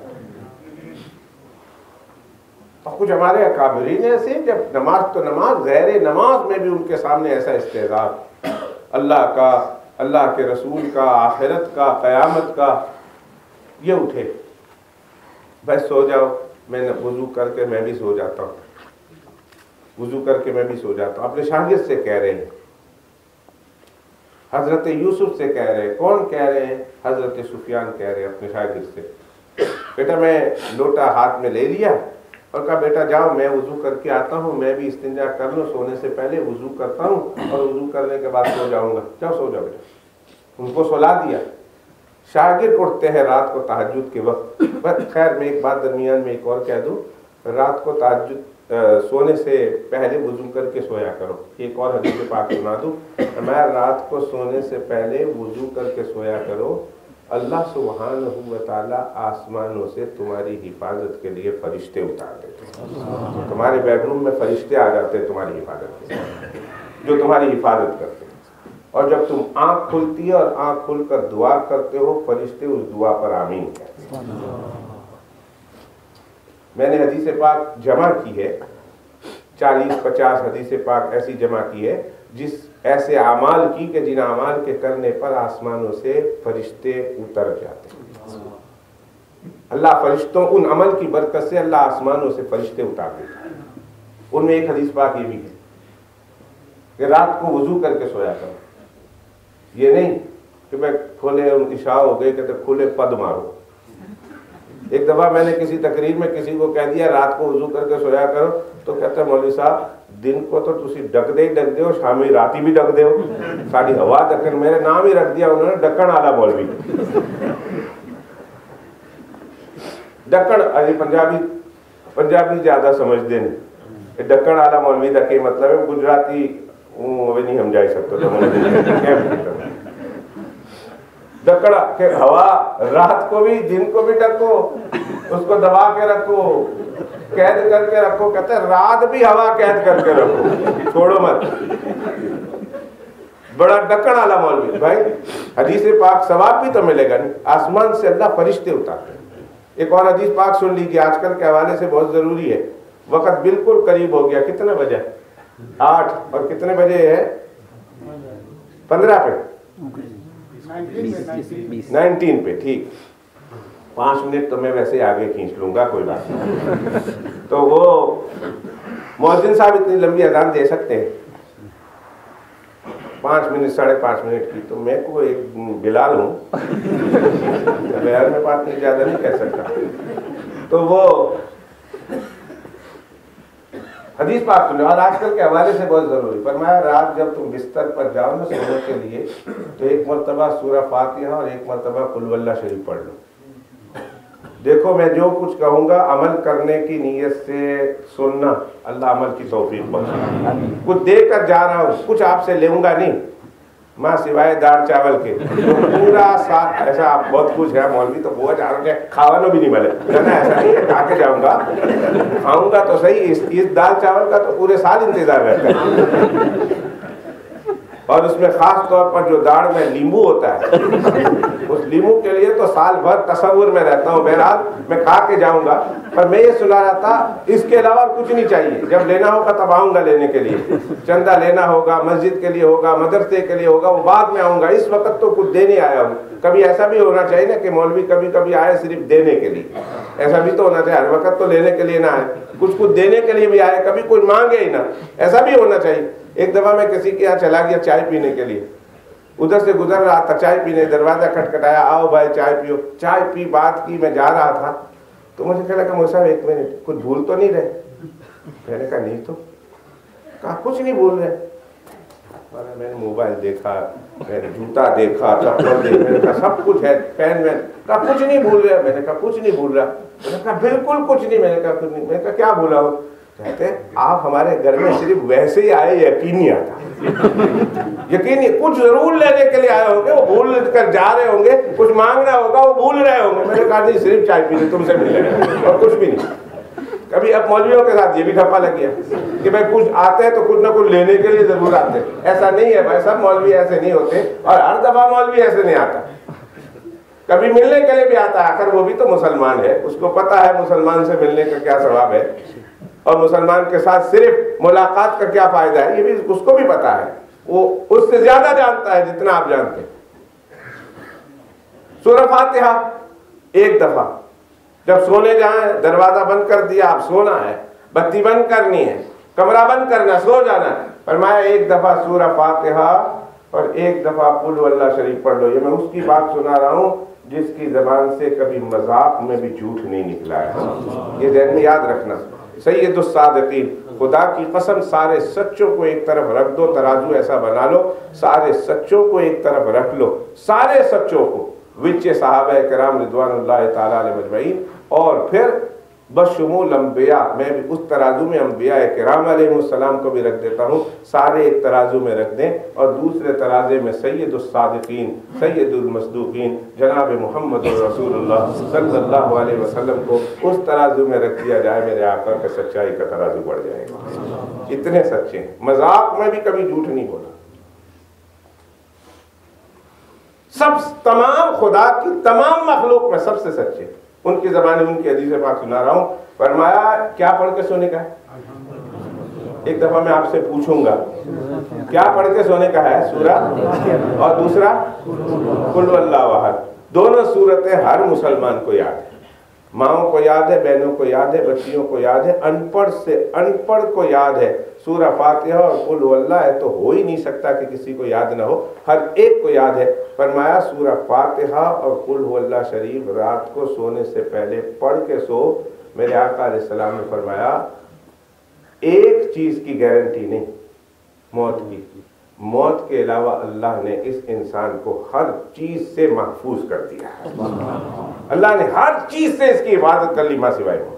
اور کچھ ہمارے اکابرین ایسے, جب نماز تو نماز, غیر نماز میں بھی ان کے سامنے ایسا استحضار اللہ کا, اللہ کے رسول کا, آخرت کا, قیامت کا. یہ اٹھے بھائی سو جاؤ, میں نے وضو کر کے میں بھی سو جاتا ہوں, وضو کر کے میں بھی سو جاتا ہوں. اپنے شاگرد سے کہہ رہے ہیں, حضرت یوسف سے کہہ رہے ہیں. کون کہہ رہے ہیں؟ حضرت سفیان کہہ رہے ہیں اپنے شاگرد سے. بیٹا میں لوٹا ہاتھ میں لے لیا اور کہا بیٹا جاؤ میں وضو کر کے آتا ہوں, میں بھی استنجا کر لوں, سونے سے پہلے وضو کرتا ہوں اور وضو کرنے کے بعد سو جاؤں گا. جاؤ سو جاؤ بیٹا. ان کو سلا دیا. شاگرد اٹھتے ہیں رات کو تہجد کے وقت. بس خیر میں ایک بات درمیان میں ایک اور کہہ دوں, رات کو تہجد سونے سے پہلے وضو کر کے سویا کرو. ایک اور حدیث پاک سنا دوں, میں رات کو سونے سے پہلے وضو کر کے سویا کرو, اللہ سبحانہ و تعالیٰ آسمانوں سے تمہاری حفاظت کے لیے فرشتے اتار دیتے ہیں. تمہارے بیڈ روم میں فرشتے آ جاتے ہیں تمہاری حفاظت کے لیے, جو تمہاری حفاظت کرتے ہیں. اور جب تم آنکھ کھلتی ہے اور آنکھ کھل کر دعا کرتے ہو, فرشتے اس دعا پر آمین کہتے ہیں. میں نے حدیث پاک جمع کی ہے, 40-50 حدیث پاک ایسی جمع کی ہے جس ایسے اعمال کی کہ جن اعمال کے کرنے پر آسمانوں سے فرشتے اتر جاتے ہیں. اللہ فرشتوں, ان عمل کی برکت سے اللہ آسمانوں سے فرشتے اتار دیتا ہے. ان میں ایک حدیث پاک یہ بھی ہے کہ رات کو وضو کر کے سویا کرو. یہ نہیں کہ میں کھولے عشاء ہو گئے کہتے کھلے پد مارو. ایک دفعہ میں نے کسی تقریر میں کسی کو کہہ دیا رات کو وضو کر کے سویا کرو, تو کہتا ہے مولوی صاحب دن کو تو تسی ڈک دے ہو, شامی راتی بھی ڈک دے ہو, ساری ہوا ڈکن, میرے نام ہی رکھ دیا انہوں نے ڈکن آلا مولوی. ڈکن ابھی پنجابی زیادہ سمجھتے ہیں. ڈکن آلا مولوی کا کیا مطلب ہے, گجراتی نہیں ہم جائی سکتے. ڈکڑا کہ ہوا رات کو بھی دن کو بھی ڈکو, اس کو دبا کے رکھو, قید کر کے رکھو. کہتے ہیں رات بھی ہوا قید کر کے رکھو, چھوڑو مت. بڑا ڈکڑ والا مولوی. بھائی حدیث پاک ثواب بھی تو ملے گا نہیں, آسمان سے اللہ فرشتے اتارتے ہیں. ایک اور حدیث پاک سن لیجیے, آج کل کے حوالے سے بہت ضروری ہے. وقت بالکل قریب ہو گیا. کتنے بجے؟ 8. اور کتنے بجے ہے؟ 15 پہ, 19 پہ. ٹھیک, 5 منٹ تو میں ویسے آگے کھینچ لوں گا, کوئی بات نہیں. تو وہ مؤذن صاحب اتنی لمبی اذان دے سکتے ہیں 5 منٹ 5.5 منٹ کی, تو میں کو ایک بلال ہوں, بہار میں 5 منٹ زیادہ نہیں کہہ سکتا. تو وہ حدیث پاک سن لو، اور آج کل کے حوالے سے بہت ضروری فرمایا، رات جب تم بستر پر جاؤ نا سونے کے لیے تو ایک مرتبہ سورہ فاتحہ اور ایک مرتبہ قل هو اللہ شریف پڑھ لو۔ دیکھو میں جو کچھ کہوں گا عمل کرنے کی نیت سے سننا، اللہ عمل کی توفیق بخشے۔ کچھ دے کر جا رہا ہوں، کچھ آپ سے لوں گا نہیں ماں سوائے دال چاول کے، تو پورا ساتھ ایسا آپ بہت کچھ ہے مولوی تو بہت جا رہا ہے کھانا بھی نہیں ملے نا، ایسا نہیں ہے کھا کے جاؤں گا، کھاؤں گا تو صحیح، اس دال چاول کا تو پورے سال انتظار رہتا ہے، اور اس میں خاص طور پر جو داڑ میں لیمبو ہوتا ہے، اس لیمبو کے لیے تو سال بھر تصور میں رہتا ہوں۔ بہرحال میں کھا کے جاؤں گا، پر میں یہ سنا رہا تھا اس کے علاوہ کچھ نہیں چاہیے، جب لینا ہوگا تب آؤں گا لینے کے لیے، چندہ لینا ہوگا، مسجد کے لیے ہوگا، مدرسے کے لیے ہوگا، وہ بعد میں آؤں گا، اس وقت تو کچھ دینے آیا ہوں۔ کبھی ایسا بھی ہونا چاہیے نا کہ مولوی کبھی کبھی آئے صرف دینے کے لیے، ایسا بھی تو ہونا چاہیے، ہر وقت تو لینے کے لیے نہ آئے، کچھ دینے کے لیے بھی آئے، کبھی کوئی مانگے ہی نہ، ایسا بھی ہونا چاہیے۔ ایک دفعہ میں کسی کے یہاں چلا گیا چائے پینے کے لیے، ادھر سے گزر رہا تھا چائے پینے، دروازہ کھٹکھٹایا، آؤ بھائی چائے پیو، چائے پی بات کی، میں جا رہا تھا تو مجھے کہا کہ مولوی صاحب ایک منٹ، کچھ بھول تو نہیں رہے؟ میں نے کہا نہیں تو، کہا کچھ نہیں بھول رہے؟ میں نے موبائل دیکھا، میں نے جوتا دیکھا، چپل دیکھا، میں نے کہا سب کچھ ہے، پین میں، کہا کچھ نہیں بھول رہے؟ میں نے کہا کچھ نہیں بھول رہا، میں نے کہا بالکل کچھ نہیں، میں نے کہا کچھ نہیں، میں نے کہا کیا بھولا ہو؟ کہتے آپ ہمارے گھر میں صرف ویسے ہی آئے، یقین نہیں آتا، یقین نہیں، کچھ ضرور لینے کے لیے آئے ہوں گے، وہ بھول کر جا رہے ہوں گے، کچھ مانگنا ہوگا وہ بھول رہے ہوں گے۔ میں نے کہا نہیں صرف چائے پینے تم سے ملے اور کچھ بھی نہیں۔ کبھی اب مولویوں کے ساتھ یہ بھی ٹھپا لگ گیا کہ بھائی کچھ آتے ہیں تو کچھ نہ کچھ لینے کے لیے ضرور آتے ہیں، ایسا نہیں ہے بھائی، سب مولوی ایسے نہیں ہوتے اور ہر دفعہ مولوی ایسے نہیں آتا، کبھی ملنے کے لیے بھی آتا ہے، آخر وہ بھی تو مسلمان ہے، اس کو پتا ہے مسلمان سے ملنے کا کیا ثواب ہے اور مسلمان کے ساتھ صرف ملاقات کا کیا فائدہ ہے، یہ بھی اس کو بھی پتا ہے، وہ اس سے زیادہ جانتا ہے جتنا آپ جانتے ہیں۔ سورہ فاتحہ ایک دفعہ، جب سونے جائیں دروازہ بند کر دیا، آپ سونا ہے، بتی بند کرنی ہے، کمرہ بند کرنا، سو جانا ہے، فرمایا ایک دفعہ سورہ فاتحہ اور ایک دفعہ قل اللہ شریف پڑھ لو۔ یہ میں اس کی بات سنا رہا ہوں جس کی زبان سے کبھی مذاق میں بھی جھوٹ نہیں نکلا ہے، یہ ذہن میں یاد رکھنا۔ سید الصادقین، خدا کی قسم سارے سچوں کو ایک طرف رکھ دو، ترازو ایسا بنا لو، سارے سچوں کو ایک طرف رکھ لو، سارے سچوں کو، وچ صحابہ کرام رضوان اللہ تعالی علیہ مجمعین، اور پھر بشمول انبیاء، میں بھی اس ترازو میں انبیاء کرام علیہ السلام کو بھی رکھ دیتا ہوں، سارے ایک ترازو میں رکھ دیں، اور دوسرے ترازے میں سید الصادقین، سید المصدوقین جناب محمد رسول اللہ صلی اللہ علیہ وسلم کو اس ترازو میں رکھ دیا جائے، میرے آقا کے سچائی کا ترازو بڑھ جائے گا۔ اتنے سچے ہیں، مذاق میں بھی کبھی جھوٹ نہیں بولا، سب تمام خدا کی تمام مخلوق میں سب سے سچے، ان کی زبان ان کی حدیث پاک سنا رہا ہوں۔ فرمایا کیا پڑھ کے سونے کا ہے؟ ایک دفعہ میں آپ سے پوچھوں گا کیا پڑھ کے سونے کا ہے؟ سورہ، اور دوسرا قل اللہ احد۔ دونوں صورتیں ہر مسلمان کو یاد ہے، ماؤں کو یاد ہے، بہنوں کو یاد ہے، بچیوں کو یاد ہے، ان پڑھ سے ان پڑھ کو یاد ہے۔ سورہ فاتحہ اور قل اللہ ہے تو ہو ہی نہیں سکتا کہ کسی کو یاد نہ ہو، ہر ایک کو یاد ہے۔ فرمایا سورہ فاتحہ اور قل اللہ شریف رات کو سونے سے پہلے پڑھ کے سو۔ میرے آقا علیہ السلام نے فرمایا ایک چیز کی گارنٹی نہیں، موت کی، موت کے علاوہ اللہ نے اس انسان کو ہر چیز سے محفوظ کر دیا ہے، اللہ نے ہر چیز سے اس کی حفاظت کر لی ماں سوائے موت،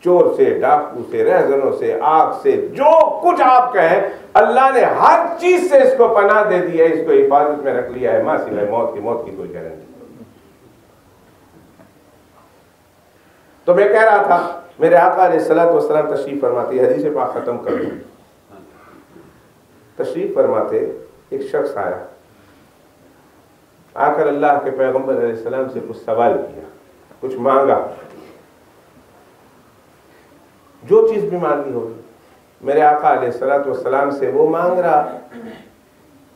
چور سے، ڈاکو سے، رہزنوں سے، آگ سے، جو کچھ آپ کہیں اللہ نے ہر چیز سے اس کو پناہ دے دی ہے، اس کو حفاظت میں رکھ لیا ہے ماں سوائے موت کی، موت کی کوئی گارنٹی۔ تو میں کہہ رہا تھا میرے آقا علیہ السلام تشریف فرماتے، حدیث پاک ختم کر دوں، تشریف فرماتے ایک شخص آیا، آ کر اللہ کے پیغمبر علیہ السلام سے کچھ سوال کیا، کچھ مانگا، جو چیز بھی مانگی ہوگی میرے آقا علیہ السلام سے وہ مانگ رہا،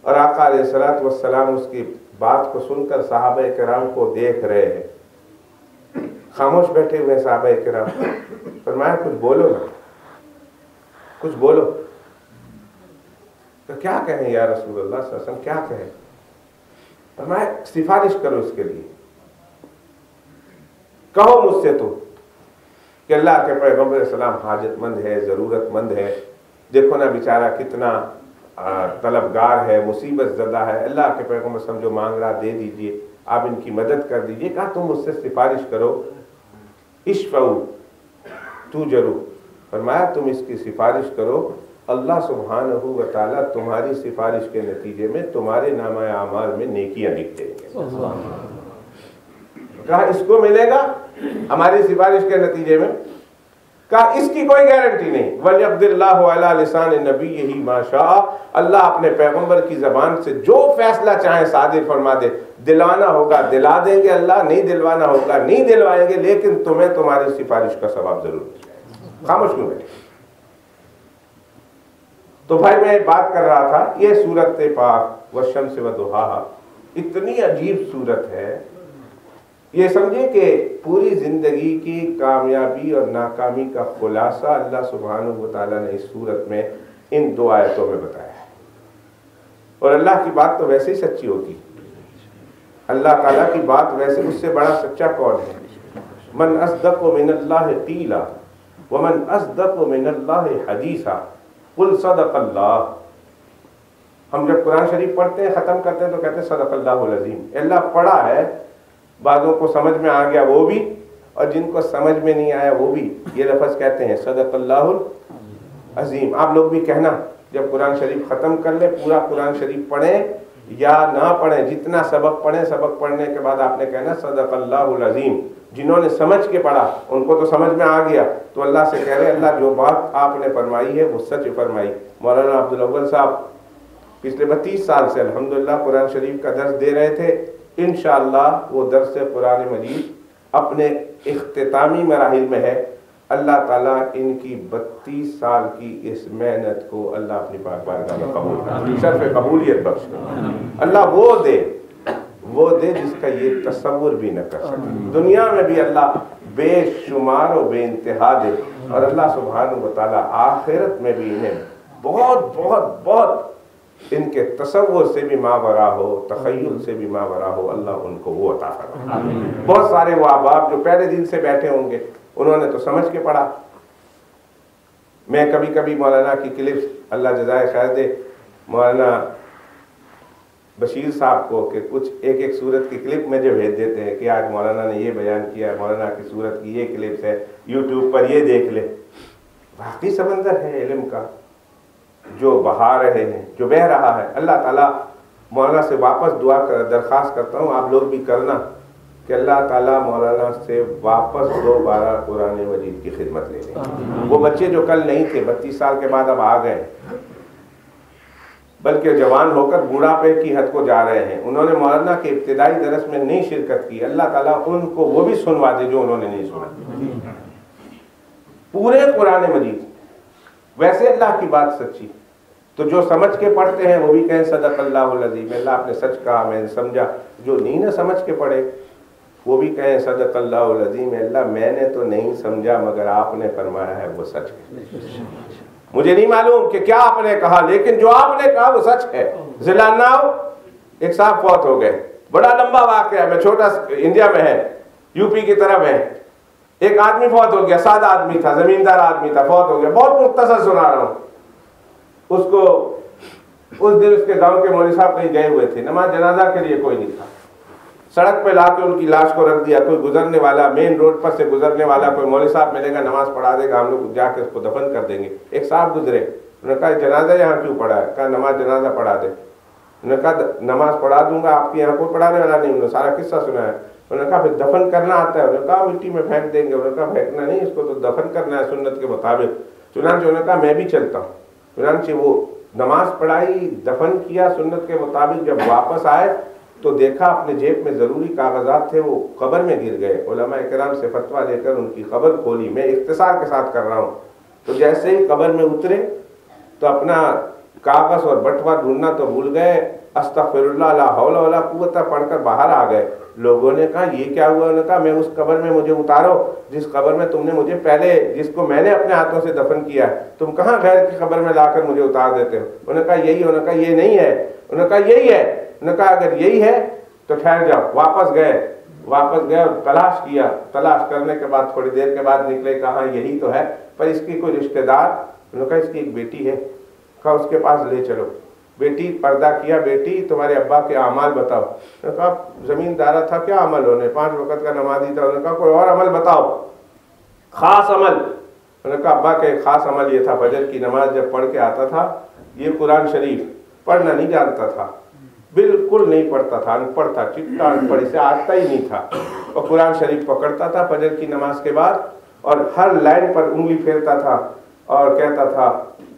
اور آقا علیہ السلام اس کی بات کو سن کر صحابہ کرام کو دیکھ رہے ہیں، خاموش بیٹھے ہوئے صحابہ کرام۔ فرمایا کچھ بولو نا، کچھ بولو۔ تو کیا کہیں یا رسول اللہ صلی اللہ علیہ وسلم، کیا کہیں؟ فرمایا سفارش کرو اس کے لیے، کہو مجھ سے تو۔ کہ اللہ کے پیغمبر علیہ السلام حاجت مند ہے، ضرورت مند ہے، دیکھو نا بیچارہ کتنا طلبگار ہے، مصیبت زدہ ہے، اللہ کے پیغمبر صلی اللہ علیہ وسلم جو مانگ رہا دے دیجئے، آپ ان کی مدد کر دیجئے۔ کہا تم مجھ سے سفارش کرو، اشفعوا توجروا، فرمایا تم اس کی سفارش کرو، اللہ سبحانہ و تعالیٰ تمہاری سفارش کے نتیجے میں تمہارے نامہ اعمال میں نیکیاں لکھ دیں گے۔ کہا اس کو ملے گا ہماری سفارش کے نتیجے میں؟ کہا اس کی کوئی گارنٹی نہیں۔ وَلْيَقْدِ اللَّهُ عَلَىٰ لِسَانِ نَبِيِّهِ مَا شَاءَ، اللہ اپنے پیغمبر کی زبان سے جو فیصلہ چاہیں صادر فرما دے، دلوانا ہوگا دلا دیں گے اللہ، نہیں دلوانا ہوگا نہیں دلوائیں گے، لیکن تمہیں تمہاری سفارش کا ثواب ضرور ملے۔ خاموش کیوں بیٹھے؟ تو بھائی میں بات کر رہا تھا، یہ سورت پاک والشمس وضحاها اتنی عجیب سورت ہے، یہ سمجھے کہ پوری زندگی کی کامیابی اور ناکامی کا خلاصہ اللہ سبحانہ و تعالیٰ نے اس سورت میں ان 2 آیتوں میں بتایا ہے۔ اور اللہ کی بات تو ویسے ہی سچی ہوتی، اللہ تعالیٰ کی بات ویسے اس سے بڑا سچا کون ہے؟ من اصدق من اللہ قیلا ومن اصدق من اللہ حدیثا قل صدق اللہ۔ ہم جب قرآن شریف پڑھتے ہیں ختم کرتے ہیں تو کہتے ہیں صدق اللہ العظیم، اللہ پڑھا ہے، بعضوں کو سمجھ میں آ گیا وہ بھی، اور جن کو سمجھ میں نہیں آیا وہ بھی یہ لفظ کہتے ہیں صدق اللہ العظیم۔ آپ لوگ بھی کہنا جب قرآن شریف ختم کر لیں، پورا قرآن شریف پڑھیں یا نہ پڑھیں، جتنا سبق پڑھیں، سبق پڑھنے کے بعد آپ نے کہنا صدق اللہ العظیم۔ جنہوں نے سمجھ کے پڑھا ان کو تو سمجھ میں آ گیا، تو اللہ سے کہہ رہے اللہ جو بات آپ نے فرمائی ہے وہ سچ فرمائی۔ مولانا عبدالاول صاحب پچھلے 32 سال سے الحمدللہ قرآن شریف کا درس دے رہے تھے، انشاءاللہ وہ درس قرآن مجید اپنے اختتامی مراحل میں ہے۔ اللہ تعالیٰ ان کی 32 سال کی اس محنت کو اللہ اپنی پاک بارگاہ میں قبول کرے، شرف قبولیت بخش کرے۔ اللہ وہ دے جس کا یہ تصور بھی نہ کر سکے۔ دنیا میں بھی اللہ بے شمار و بے انتہا دے، اور اللہ سبحانہ و تعالیٰ آخرت میں بھی انہیں بہت بہت بہت ان کے تصور سے بھی ماورا ہو، تخیل سے بھی ماورا ہو، اللہ ان کو وہ عطا فرمائے۔ بہت سارے وہ احباب جو پہلے دن سے بیٹھے ہوں گے، انہوں نے تو سمجھ کے پڑھا۔ میں کبھی کبھی مولانا کی کلپس، اللہ جزائے خیر دے مولانا بشیر صاحب کو، کہ کچھ ایک سورت کی کلپ میں جو بھیج دیتے ہیں کہ آج مولانا نے یہ بیان کیا ہے، مولانا کی سورت کی یہ کلپس ہے، یوٹیوب پر یہ دیکھ لے۔ باقی سمندر ہے علم کا جو بہا رہے ہیں، جو بہہ رہا ہے۔ اللہ تعالیٰ مولانا سے واپس دعا درخواست کرتا ہوں، آپ لوگ بھی کرنا کہ اللہ تعالیٰ مولانا سے واپس دوبارہ قرآن مجید کی خدمت لے لیں۔ وہ بچے جو کل نہیں تھے، 32 سال کے بعد اب آ گئے، بلکہ جوان ہو کر بوڑھاپے کی حد کو جا رہے ہیں، انہوں نے مولانا کے ابتدائی درس میں نہیں شرکت کی، اللہ تعالیٰ ان کو وہ بھی سنوا دے جو انہوں نے نہیں سنا۔ پورے قرآن مجید، ویسے اللہ کی بات سچی، تو جو سمجھ کے پڑھتے ہیں وہ بھی کہیں صدق اللہ العظیم، اللہ آپ نے سچ کہا، میں نے سمجھا۔ جو نہیں نہ سمجھ کے پڑھے وہ بھی کہیں صدق اللہ العظیم، اللہ میں نے تو نہیں سمجھا مگر آپ نے فرمایا ہے وہ سچ ہے۔ مجھے نہیں معلوم کہ کیا آپ نے کہا، لیکن جو آپ نے کہا وہ سچ ہے۔ ضلع ناؤ ایک صاحب فوت ہو گئے، بڑا لمبا واقعہ ہے، میں چھوٹا انڈیا میں ہے، یو پی کی طرف ہے۔ ایک آدمی فوت ہو گیا، سادہ آدمی تھا، زمیندار آدمی تھا، فوت ہو گیا، بہت مختصر سنا رہا ہوں۔ اس کو اس دن اس کے گاؤں کے مولوی صاحب کہیں گئے ہوئے تھے، نماز جنازہ کے لیے کوئی نہیں تھا، سڑک پہ لا کے ان کی لاش کو رکھ دیا۔ کوئی گزرنے والا، مین روڈ پر سے گزرنے والا کوئی مولوی صاحب ملے گا، نماز پڑھا دے گا، ہم لوگ جا کے اس کو دفن کر دیں گے۔ ایک صاحب گزرے، انہوں نے کہا جنازہ یہاں کیوں پڑھا ہے؟ کہا نماز جنازہ پڑھا دے۔ انہوں نے کہا نماز پڑھا دوں گا، آپ کے یہاں کوئی پڑھانے والا نہیں۔ انہوں نے سارا قصہ سنا ہے۔ انہوں نے کہا پھر دفن کرنا آتا ہے؟ انہوں نے کہا مٹی میں پھینک دیں گے۔ انہوں نے کہا پھینکنا نہیں، اس کو تو دفن کرنا ہے سنت کے مطابق۔ چنانچہ انہوں نے کہا میں بھی چلتا ہوں۔ چنانچہ وہ نماز پڑھائی، دفن کیا سنت کے مطابق۔ جب واپس آئے تو دیکھا اپنے جیب میں ضروری کاغذات تھے، وہ قبر میں گر گئے۔ علماء کرام سے فتویٰ لے کر ان کی قبر کھولی، میں اختصار کے ساتھ کر رہا ہوں۔ تو جیسے ہی قبر میں اترے تو اپنا کاغذ اور بٹوا ڈھونڈنا تو بھول گئے، استغفر اللہ لا حول ولا قوت پڑھ کر باہر آ گئے۔ لوگوں نے کہا یہ کیا ہوا؟ انہوں نے کہا میں اس قبر میں مجھے اتارو جس قبر میں تم نے مجھے پہلے، جس کو میں نے اپنے ہاتھوں سے دفن کیا ہے، تم کہاں غیر کی قبر میں لا کر مجھے اتار دیتے ہو؟ انہوں نے کہا یہی ہے۔ انہوں نے کہا یہ نہیں ہے۔ انہوں نے کہا یہی ہے۔ انہوں نے کہا اگر یہی ہے تو ٹھہر جاؤ۔ واپس گئے، واپس گئے اور تلاش کیا، تلاش کرنے کے بعد تھوڑی دیر کے بعد نکلے، کہا یہی تو ہے، پر اس کی کوئی رشتہ دار؟ انہوں نے کہا اس کی ایک بیٹی ہے، کہا اس کے پاس لے چلو۔ بیٹی پردہ کیا، بیٹی تمہارے ابا کے اعمال بتاؤ۔ انہوں نے کہا زمیندارہ تھا، کیا عمل ہونے، 5 وقت کا نمازی تھا۔ انہوں نے کہا کوئی اور عمل بتاؤ، خاص عمل۔ انہوں نے کہا ابا کا ایک خاص عمل یہ تھا، فجر کی نماز جب پڑھ کے آتا تھا، یہ قرآن شریف پڑھنا نہیں جانتا تھا، بالکل نہیں پڑھتا تھا، ان پڑھ تھا، چٹا ان پڑھ، اسے آتا ہی نہیں تھا، اور قرآن شریف پکڑتا تھا فجر کی نماز کے بعد، اور ہر لائن پر انگلی پھیرتا تھا اور کہتا تھا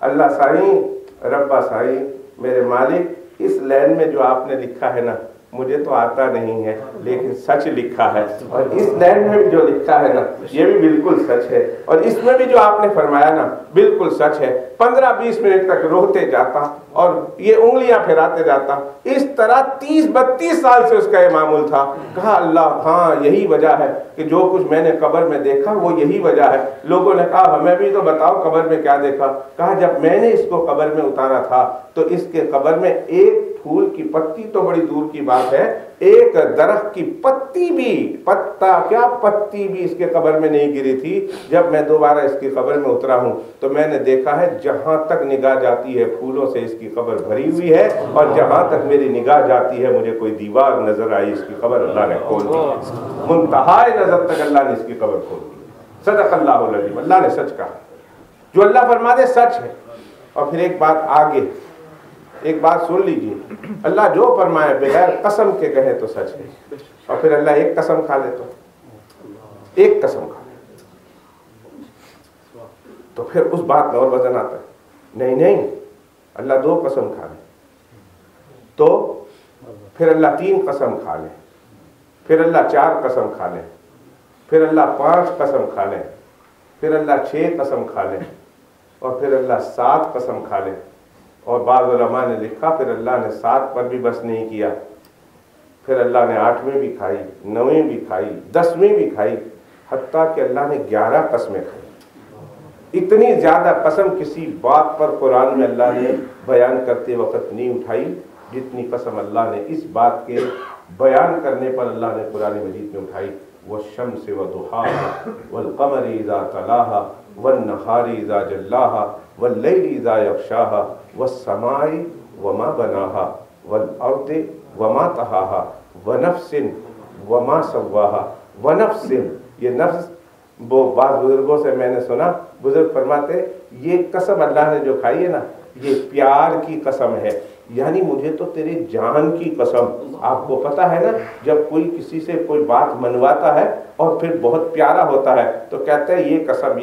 اللہ سائیں، ربا سائیں، میرے مالک، اس لائن میں جو آپ نے لکھا ہے نا مجھے تو آتا نہیں ہے لیکن سچ لکھا ہے، اور اس لائن میں بھی جو لکھا ہے نا یہ بھی بالکل سچ ہے، اور اس میں بھی جو آپ نے فرمایا نا بالکل سچ ہے۔ 15-20 منٹ تک روتے جاتا اور یہ انگلیاں پھیراتے جاتا، اس طرح 30-32 سال سے اس کا یہ معمول تھا۔ کہا اللہ ہاں یہی وجہ ہے کہ جو کچھ میں نے قبر میں دیکھا وہ یہی وجہ ہے۔ لوگوں نے کہا ہمیں بھی تو بتاؤ قبر میں کیا دیکھا؟ کہا جب میں نے اس کو قبر میں اتارا تھا تو اس کے قبر میں ایک پھول کی پتی تو بڑی دور کی بات ہے، ایک درخت کی پتی بھی، پتا کیا پتی بھی اس کے قبر میں نہیں گری تھی۔ جب میں دوبارہ اس کی قبر میں اترا ہوں تو میں نے دیکھا ہے جہاں تک نگاہ جاتی ہے پھولوں سے اس کی قبر بھری ہوئی ہے، اور جہاں تک میری نگاہ جاتی ہے مجھے کوئی دیوار نظر آئی اس کی قبر اللہ نے کھول دی، منتہائے نظر تک اللہ نے اس کی قبر کھول دی۔ صدق اللہ العظیم، اللہ نے سچ کہا، جو اللہ فرما دے سچ ہے۔ اور پھر ایک بات آگے، ایک بات سن لیجئے، اللہ جو فرمائے بغیر قسم کے کہے تو سچ ہے، اور پھر اللہ ایک قسم کھا لے تو ایک قسم کھا لے تو پھر اس بات میں اور وزن آتا ہے، نہیں اللہ 2 قسم کھا لے تو پھر اللہ 3 قسم کھا لے، پھر اللہ 4 قسم کھا لے، پھر اللہ 5 قسم کھا لے، پھر اللہ 6 قسم کھا لے، اور پھر اللہ 7 قسم کھا لے۔ اور بعض علماء نے لکھا پھر اللہ نے 7 پر بھی بس نہیں کیا، پھر اللہ نے 8ویں بھی کھائی، 9ویں بھی کھائی، 10ویں بھی کھائی، حتیٰ کہ اللہ نے 11 قسمیں کھائی۔ اتنی زیادہ قسم کسی بات پر قرآن میں اللہ نے بیان کرتے وقت نہیں اٹھائی جتنی قسم اللہ نے اس بات کے بیان کرنے پر اللہ نے قرآن مجید میں اٹھائی۔ والشمس وضحاها والقمر اذا تلاها والنهار اذا جلاها والليل اذا يغشاها والسماء وما بناها والارض وما طحاها ونفس وما سواها ونفس، یہ نفس وہ بعض بزرگوں سے میں نے سنا، بزرگ فرماتے یہ قسم اللہ نے جو کھائی ہے نا یہ پیار کی قسم ہے، یعنی مجھے تو تیری جان کی قسم۔ آپ کو پتہ ہے نا جب کوئی کسی سے کوئی بات منواتا ہے اور پھر بہت پیارا ہوتا ہے تو کہتا ہے یہ قسم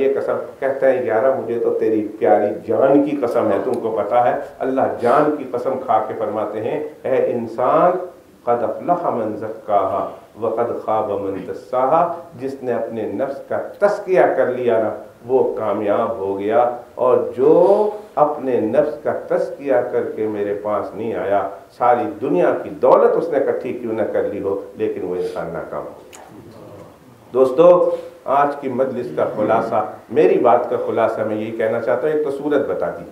کہتا ہے یارا مجھے تو تیری پیاری جان کی قسم ہے، تم کو پتہ ہے اللہ جان کی قسم کھا کے فرماتے ہیں اے انسان قد افلح من زکاہا وقد خواب من دساہا، جس نے اپنے نفس کا تزکیہ کر لیا نا وہ کامیاب ہو گیا، اور جو اپنے نفس کا تزکیہ کر کے میرے پاس نہیں آیا ساری دنیا کی دولت اس نے اکٹھی کیوں نہ کر لی ہو لیکن وہ انسان ناکام ہو گیا۔ دوستو آج کی مجلس کا خلاصہ، میری بات کا خلاصہ میں یہی کہنا چاہتا ہوں، ایک تو سورت بتا دی،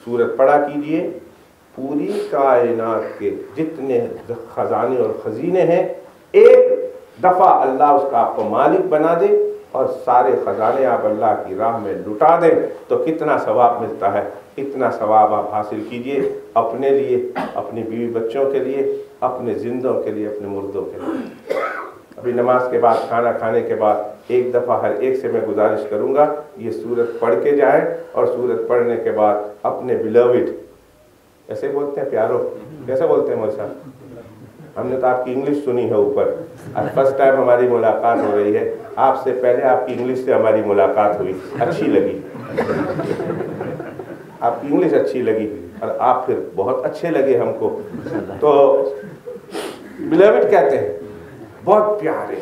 سورت پڑھا کیجئے، پوری کائنات کے جتنے خزانے اور خزینے ہیں ایک دفعہ اللہ اس کا آپ کو مالک بنا دے اور سارے خزانے آپ اللہ کی راہ میں لٹا دیں تو کتنا ثواب ملتا ہے، اتنا ثواب آپ حاصل کیجئے اپنے لیے، اپنی بیوی بچوں کے لیے، اپنے زندوں کے لیے، اپنے مردوں کے لیے۔ ابھی نماز کے بعد کھانا کھانے کے بعد ایک دفعہ ہر ایک سے میں گزارش کروں گا یہ سورت پڑھ کے جائیں، اور سورت پڑھنے کے بعد اپنے بیلوڈ، ایسے بولتے ہیں پیارو، کیسے بولتے ہیں مولوی صاحب؟ ہم نے تو آپ کی انگلش سنی ہے اوپر، آج فرسٹ ٹائم ہماری ملاقات ہو رہی ہے، آپ سے پہلے آپ کی انگلش سے ہماری ملاقات ہوئی، اچھی لگی، آپ کی انگلش اچھی لگی اور آپ پھر بہت اچھے لگے ہم کو، تو بیلوڈ کہتے ہیں بہت پیارے،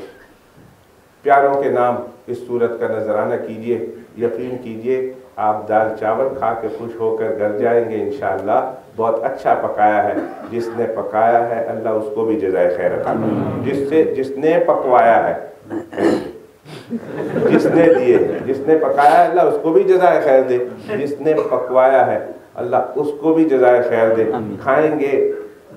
پیاروں کے نام اس سورت کا نذرانہ کیجئے، یقین کیجئے آپ دال چاول کھا کے خوش ہو کر گھر جائیں گے انشاءاللہ۔ بہت اچھا پکایا ہے، جس نے پکایا ہے اللہ اس کو بھی جزائے خیر عطا کرے، جس نے پکوایا ہے، جس نے دیے، جس نے پکایا ہے اللہ اس کو بھی جزائے خیر دے، جس نے پکوایا ہے اللہ اس کو بھی جزائے خیر دے۔ کھائیں گے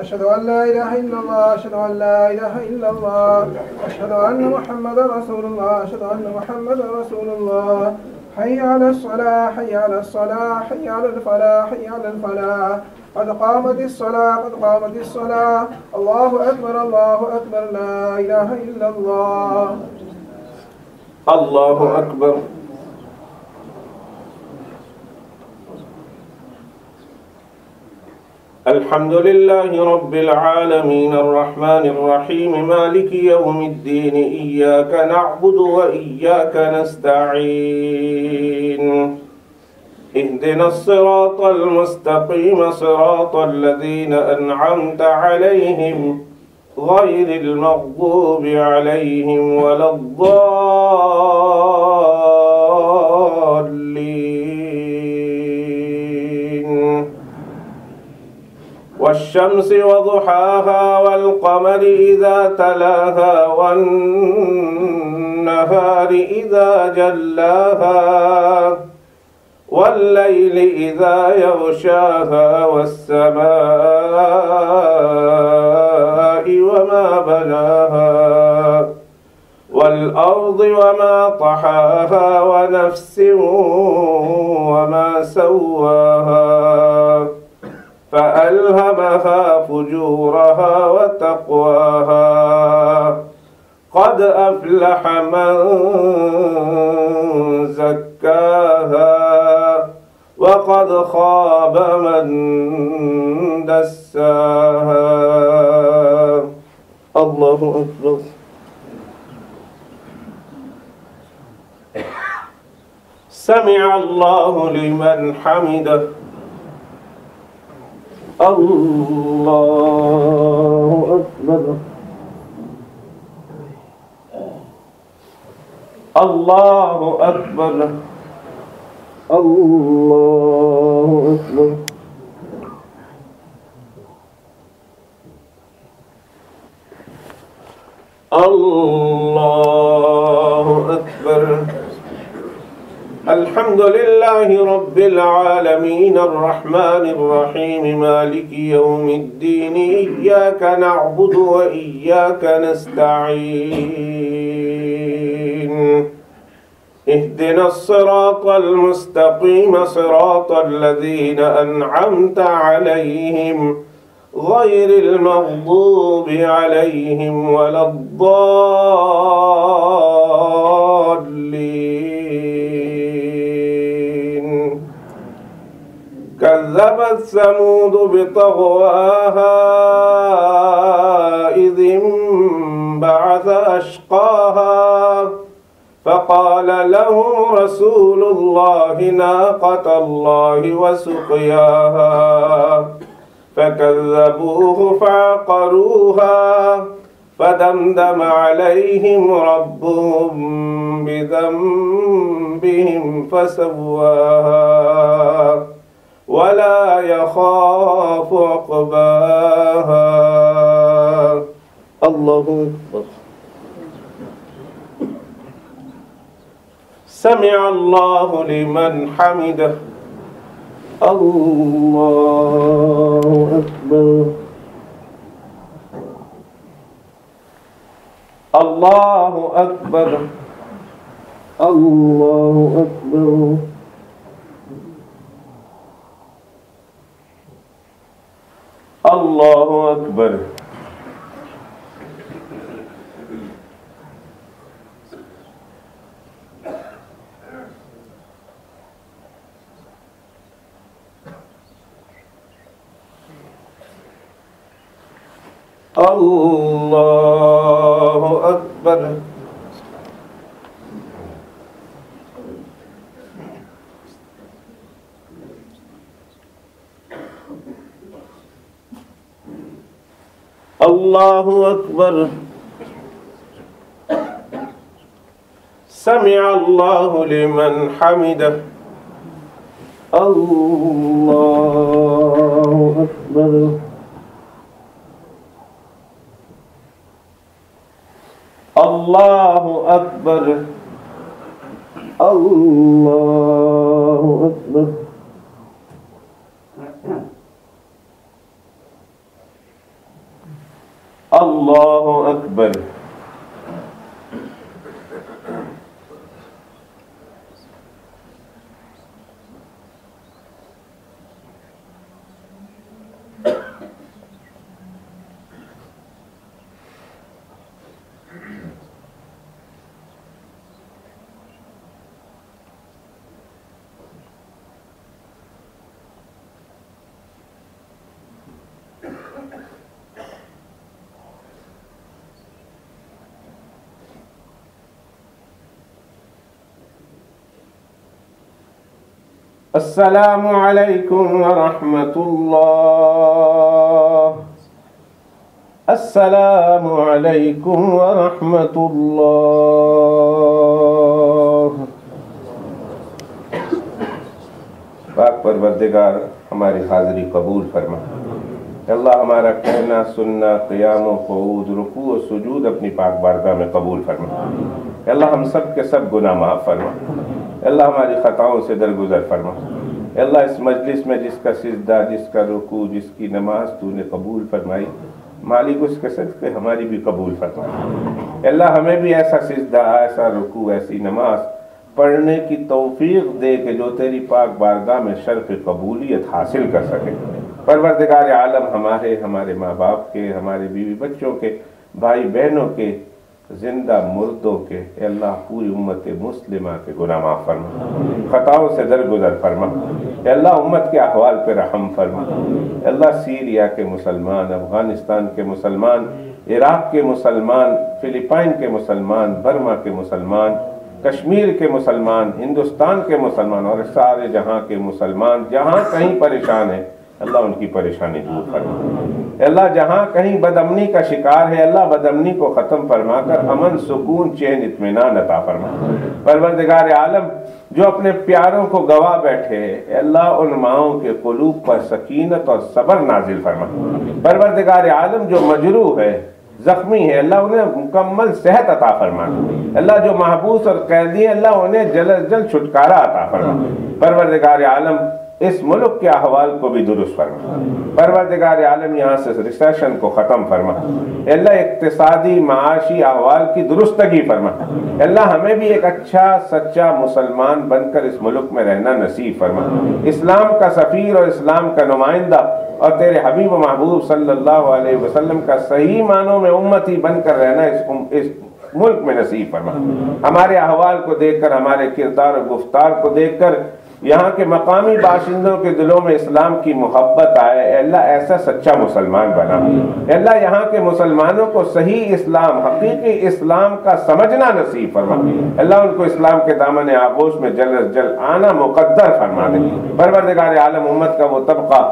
أشهد أن لا إله إلا الله أشهد أن لا إله إلا الله أشهد أن محمدا رسول الله أشهد أن محمدا رسول الله حي على الصلاة حي على الصلاة حي على الفلاح حي على الفلاح قد قامت الصلاة قد قامت الصلاة الله أكبر لا إله إلا الله الله أكبر الحمد لله رب العالمين الرحمن الرحيم مالك يوم الدين إياك نعبد وإياك نستعين اهدنا الصراط المستقيم صراط الذين أنعمت عليهم غير المغضوب عليهم ولا الضالين والشمس وضحاها والقمر إذا تلاها والنهار إذا جلاها والليل إذا يغشاها والسماء وما بناها والأرض وما طحاها ونفس وما سواها فألهمها فجورها وتقواها قد أفلح من زكاها وقد خاب من دساها الله أكبر سمع الله لمن حمده الله أكبر الله أكبر الله أكبر الله أكبر الحمد لله رب العالمين الرحمن الرحيم مالك يوم الدين إياك نعبد وإياك نستعين اهدنا الصراط المستقيم صراط الذين أنعمت عليهم غير المغضوب عليهم ولا الضالين كذبت ثمود بطغواها إذ انبعث أشقاها فقال لهم رسول الله ناقة الله وسقياها فكذبوه فعقروها فدمدم عليهم ربهم بذنبهم فسواها ولا يخاف عقباها الله أكبر سمع الله لمن حمده الله أكبر الله أكبر الله أكبر الله أكبر الله أكبر الله أكبر سمع الله لمن حمده الله أكبر الله أكبر الله أكبر الله أكبر السلام علیکم ورحمۃ اللہ السلام علیکم ورحمۃ اللہ پاک پروردگار ہماری حاضری قبول فرما اللہ ہمارا کہنا سننا قیام و قعود رکوع و سجود اپنی پاک بارگاہ میں قبول فرما اللہ ہم سب کے سب گناہ معاف فرما اللہ ہماری خطاؤں سے درگزر فرما اللہ اس مجلس میں جس کا سجدہ جس کا رکوع جس کی نماز تو نے قبول فرمائی مالک اس کے صدقے ہماری بھی قبول فرما اللہ ہمیں بھی ایسا سجدہ ایسا رکوع ایسی نماز پڑھنے کی توفیق دے کہ جو تیری پاک بارگاہ میں شرف قبولیت حاصل کر سکے پروردگار عالم ہمارے ماں باپ کے ہمارے بیوی بچوں کے بھائی بہنوں کے زندہ مردوں کے اے اللہ پوری امت مسلمہ کے گناہ معاف فرما خطاؤں سے درگزر فرما اے اللہ امت کے احوال پہ رحم فرما اے اللہ سیریا کے مسلمان افغانستان کے مسلمان عراق کے مسلمان فلپائن کے مسلمان برما کے مسلمان کشمیر کے مسلمان ہندوستان کے مسلمان اور سارے جہاں کے مسلمان جہاں کہیں پریشان ہیں اللہ ان کی پریشانی دور فرما اللہ جہاں کہیں بدامنی کا شکار ہے اللہ بدامنی کو ختم فرما کر امن سکون چین اطمینان عطا فرما پروردگار عالم جو اپنے پیاروں کو گوا بیٹھے اے اللہ ان ماؤں کے قلوب پر سکینت اور صبر نازل فرما پروردگار عالم جو مجروح ہے زخمی ہے اللہ انہیں مکمل صحت عطا فرما اللہ جو محبوس اور قیدی ہے اللہ انہیں جلد از جلد چھٹکارا عطا فرما پروردگار عالم اس ملک کے احوال کو بھی درست فرما پروردگار عالم یہاں سے ریسیشن کو ختم فرما اللہ اقتصادی معاشی احوال کی درستگی فرما اللہ ہمیں بھی ایک اچھا سچا مسلمان بن کر اس ملک میں رہنا نصیب فرما اسلام کا سفیر اور اسلام کا نمائندہ اور تیرے حبیب و محبوب صلی اللہ علیہ وسلم کا صحیح معنوں میں امتی بن کر رہنا اس ملک میں نصیب فرما ہمارے احوال کو دیکھ کر ہمارے کردار و گفتار کو دیکھ کر یہاں کے مقامی باشندوں کے دلوں میں اسلام کی محبت آئے اے اللہ ایسا سچا مسلمان بنا اے اللہ یہاں کے مسلمانوں کو صحیح اسلام حقیقی اسلام کا سمجھنا نصیب فرما اللہ ان کو اسلام کے دامن آغوش میں جلد از جلد آنا مقدر فرما دے پروردگار عالم امت کا وہ طبقہ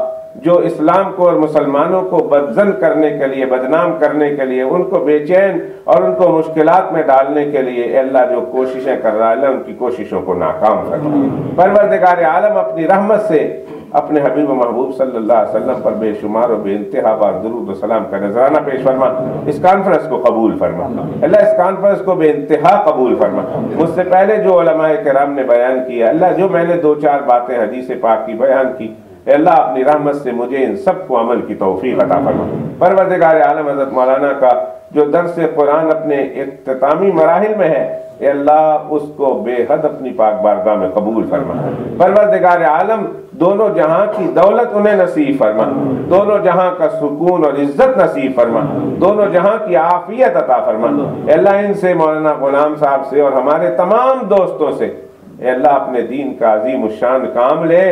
جو اسلام کو اور مسلمانوں کو بدزن کرنے کے لیے، بدنام کرنے کے لیے، ان کو بے چین اور ان کو مشکلات میں ڈالنے کے لیے اے اللہ جو کوششیں کر رہا ہے اللہ ان کی کوششوں کو ناکام فرما۔ پروردگار عالم اپنی رحمت سے اپنے حبیب و محبوب صلی اللہ علیہ وسلم پر بے شمار و بے انتہا بار درود و سلام کا نذرانہ پیش فرما۔ اس کانفرنس کو قبول فرما اللہ، اس کانفرنس کو بے انتہا قبول فرما۔ مجھ سے پہلے جو علماء کرام نے بیان کیا اللہ، جو میں نے 2-4 باتیں حدیث پاک کی بیان کی، اے اللہ اپنی رحمت سے مجھے ان سب کو عمل کی توفیق عطا فرما۔ پروردگار عالم حضرت مولانا کا جو درس قرآن اپنے اختتامی مراحل میں ہے، اے اللہ اس کو بے حد اپنی پاک بارگاہ میں قبول فرما۔ پروردگار عالم دونوں جہاں کی دولت انہیں نصیب فرما، دونوں جہاں کا سکون اور عزت نصیب فرما، دونوں جہاں کی عافیت عطا فرما۔ اے اللہ ان سے، مولانا غلام صاحب سے اور ہمارے تمام دوستوں سے اے اللہ اپنے دین کا عظیم الشان کام لے،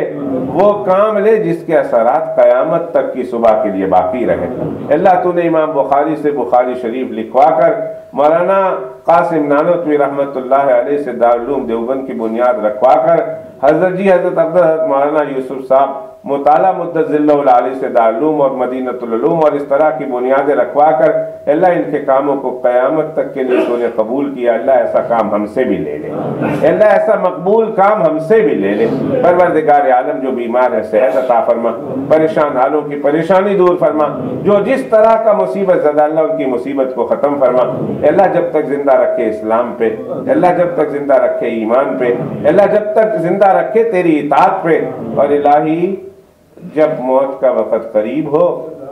وہ کام لے جس کے اثرات قیامت تک کی صبح کے لیے باقی رہے۔ اے اللہ تو نے امام بخاری سے بخاری شریف لکھوا کر مولانا قاسم نانوتوی رحمت اللہ علیہ سے دارالعلوم دیوبند کی بنیاد رکھوا کر حضرت حضرت مولانا یوسف صاحب مطالعہ مدت ذلہ العالی سے دارالعلوم اور مدینۃ العلوم اور اس طرح کی بنیادیں رکھوا کر اللہ ان کے کاموں کو قیامت تک کے لیے تو نے قبول کیا۔ اللہ ایسا کام ہم سے بھی لے لے، اللہ ایسا مقبول کام ہم سے بھی لے لے۔ پروردگار عالم جو بیمار ہے صحت عطا فرما، پریشان حالوں کی پریشانی دور فرما، جو جس طرح کا مصیبت زدہ اللہ ان کی مصیبت کو ختم فرما۔ اللہ جب تک زندہ رکھے اسلام پہ، اللہ جب تک زندہ رکھے ایمان پہ، اللہ جب تک زندہ رکھے تیری اطاعت پہ، اور الہی جب موت کا وقت قریب ہو،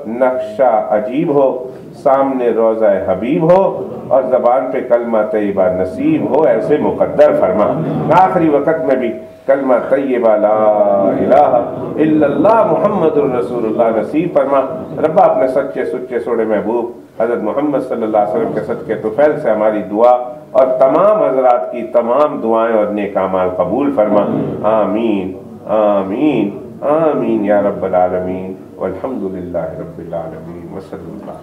نقشہ عجیب ہو، سامنے روضہ حبیب ہو اور زبان پہ کلمہ طیبہ نصیب ہو، ایسے مقدر فرما۔ آخری وقت میں بھی کلمہ طیبہ لا الہ الا اللہ محمد الرسول اللہ نصیب فرما۔ ربا اپنے سچے سچے سوڑے محبوب حضرت محمد صلی اللہ علیہ وسلم کے صدقے طفیل سے ہماری دعا اور تمام حضرات کی تمام دعائیں اور نیک اعمال قبول فرما۔ آمین آمین آمین یا رب العالمین، والحمد للہ رب العالمین، وصلی اللہ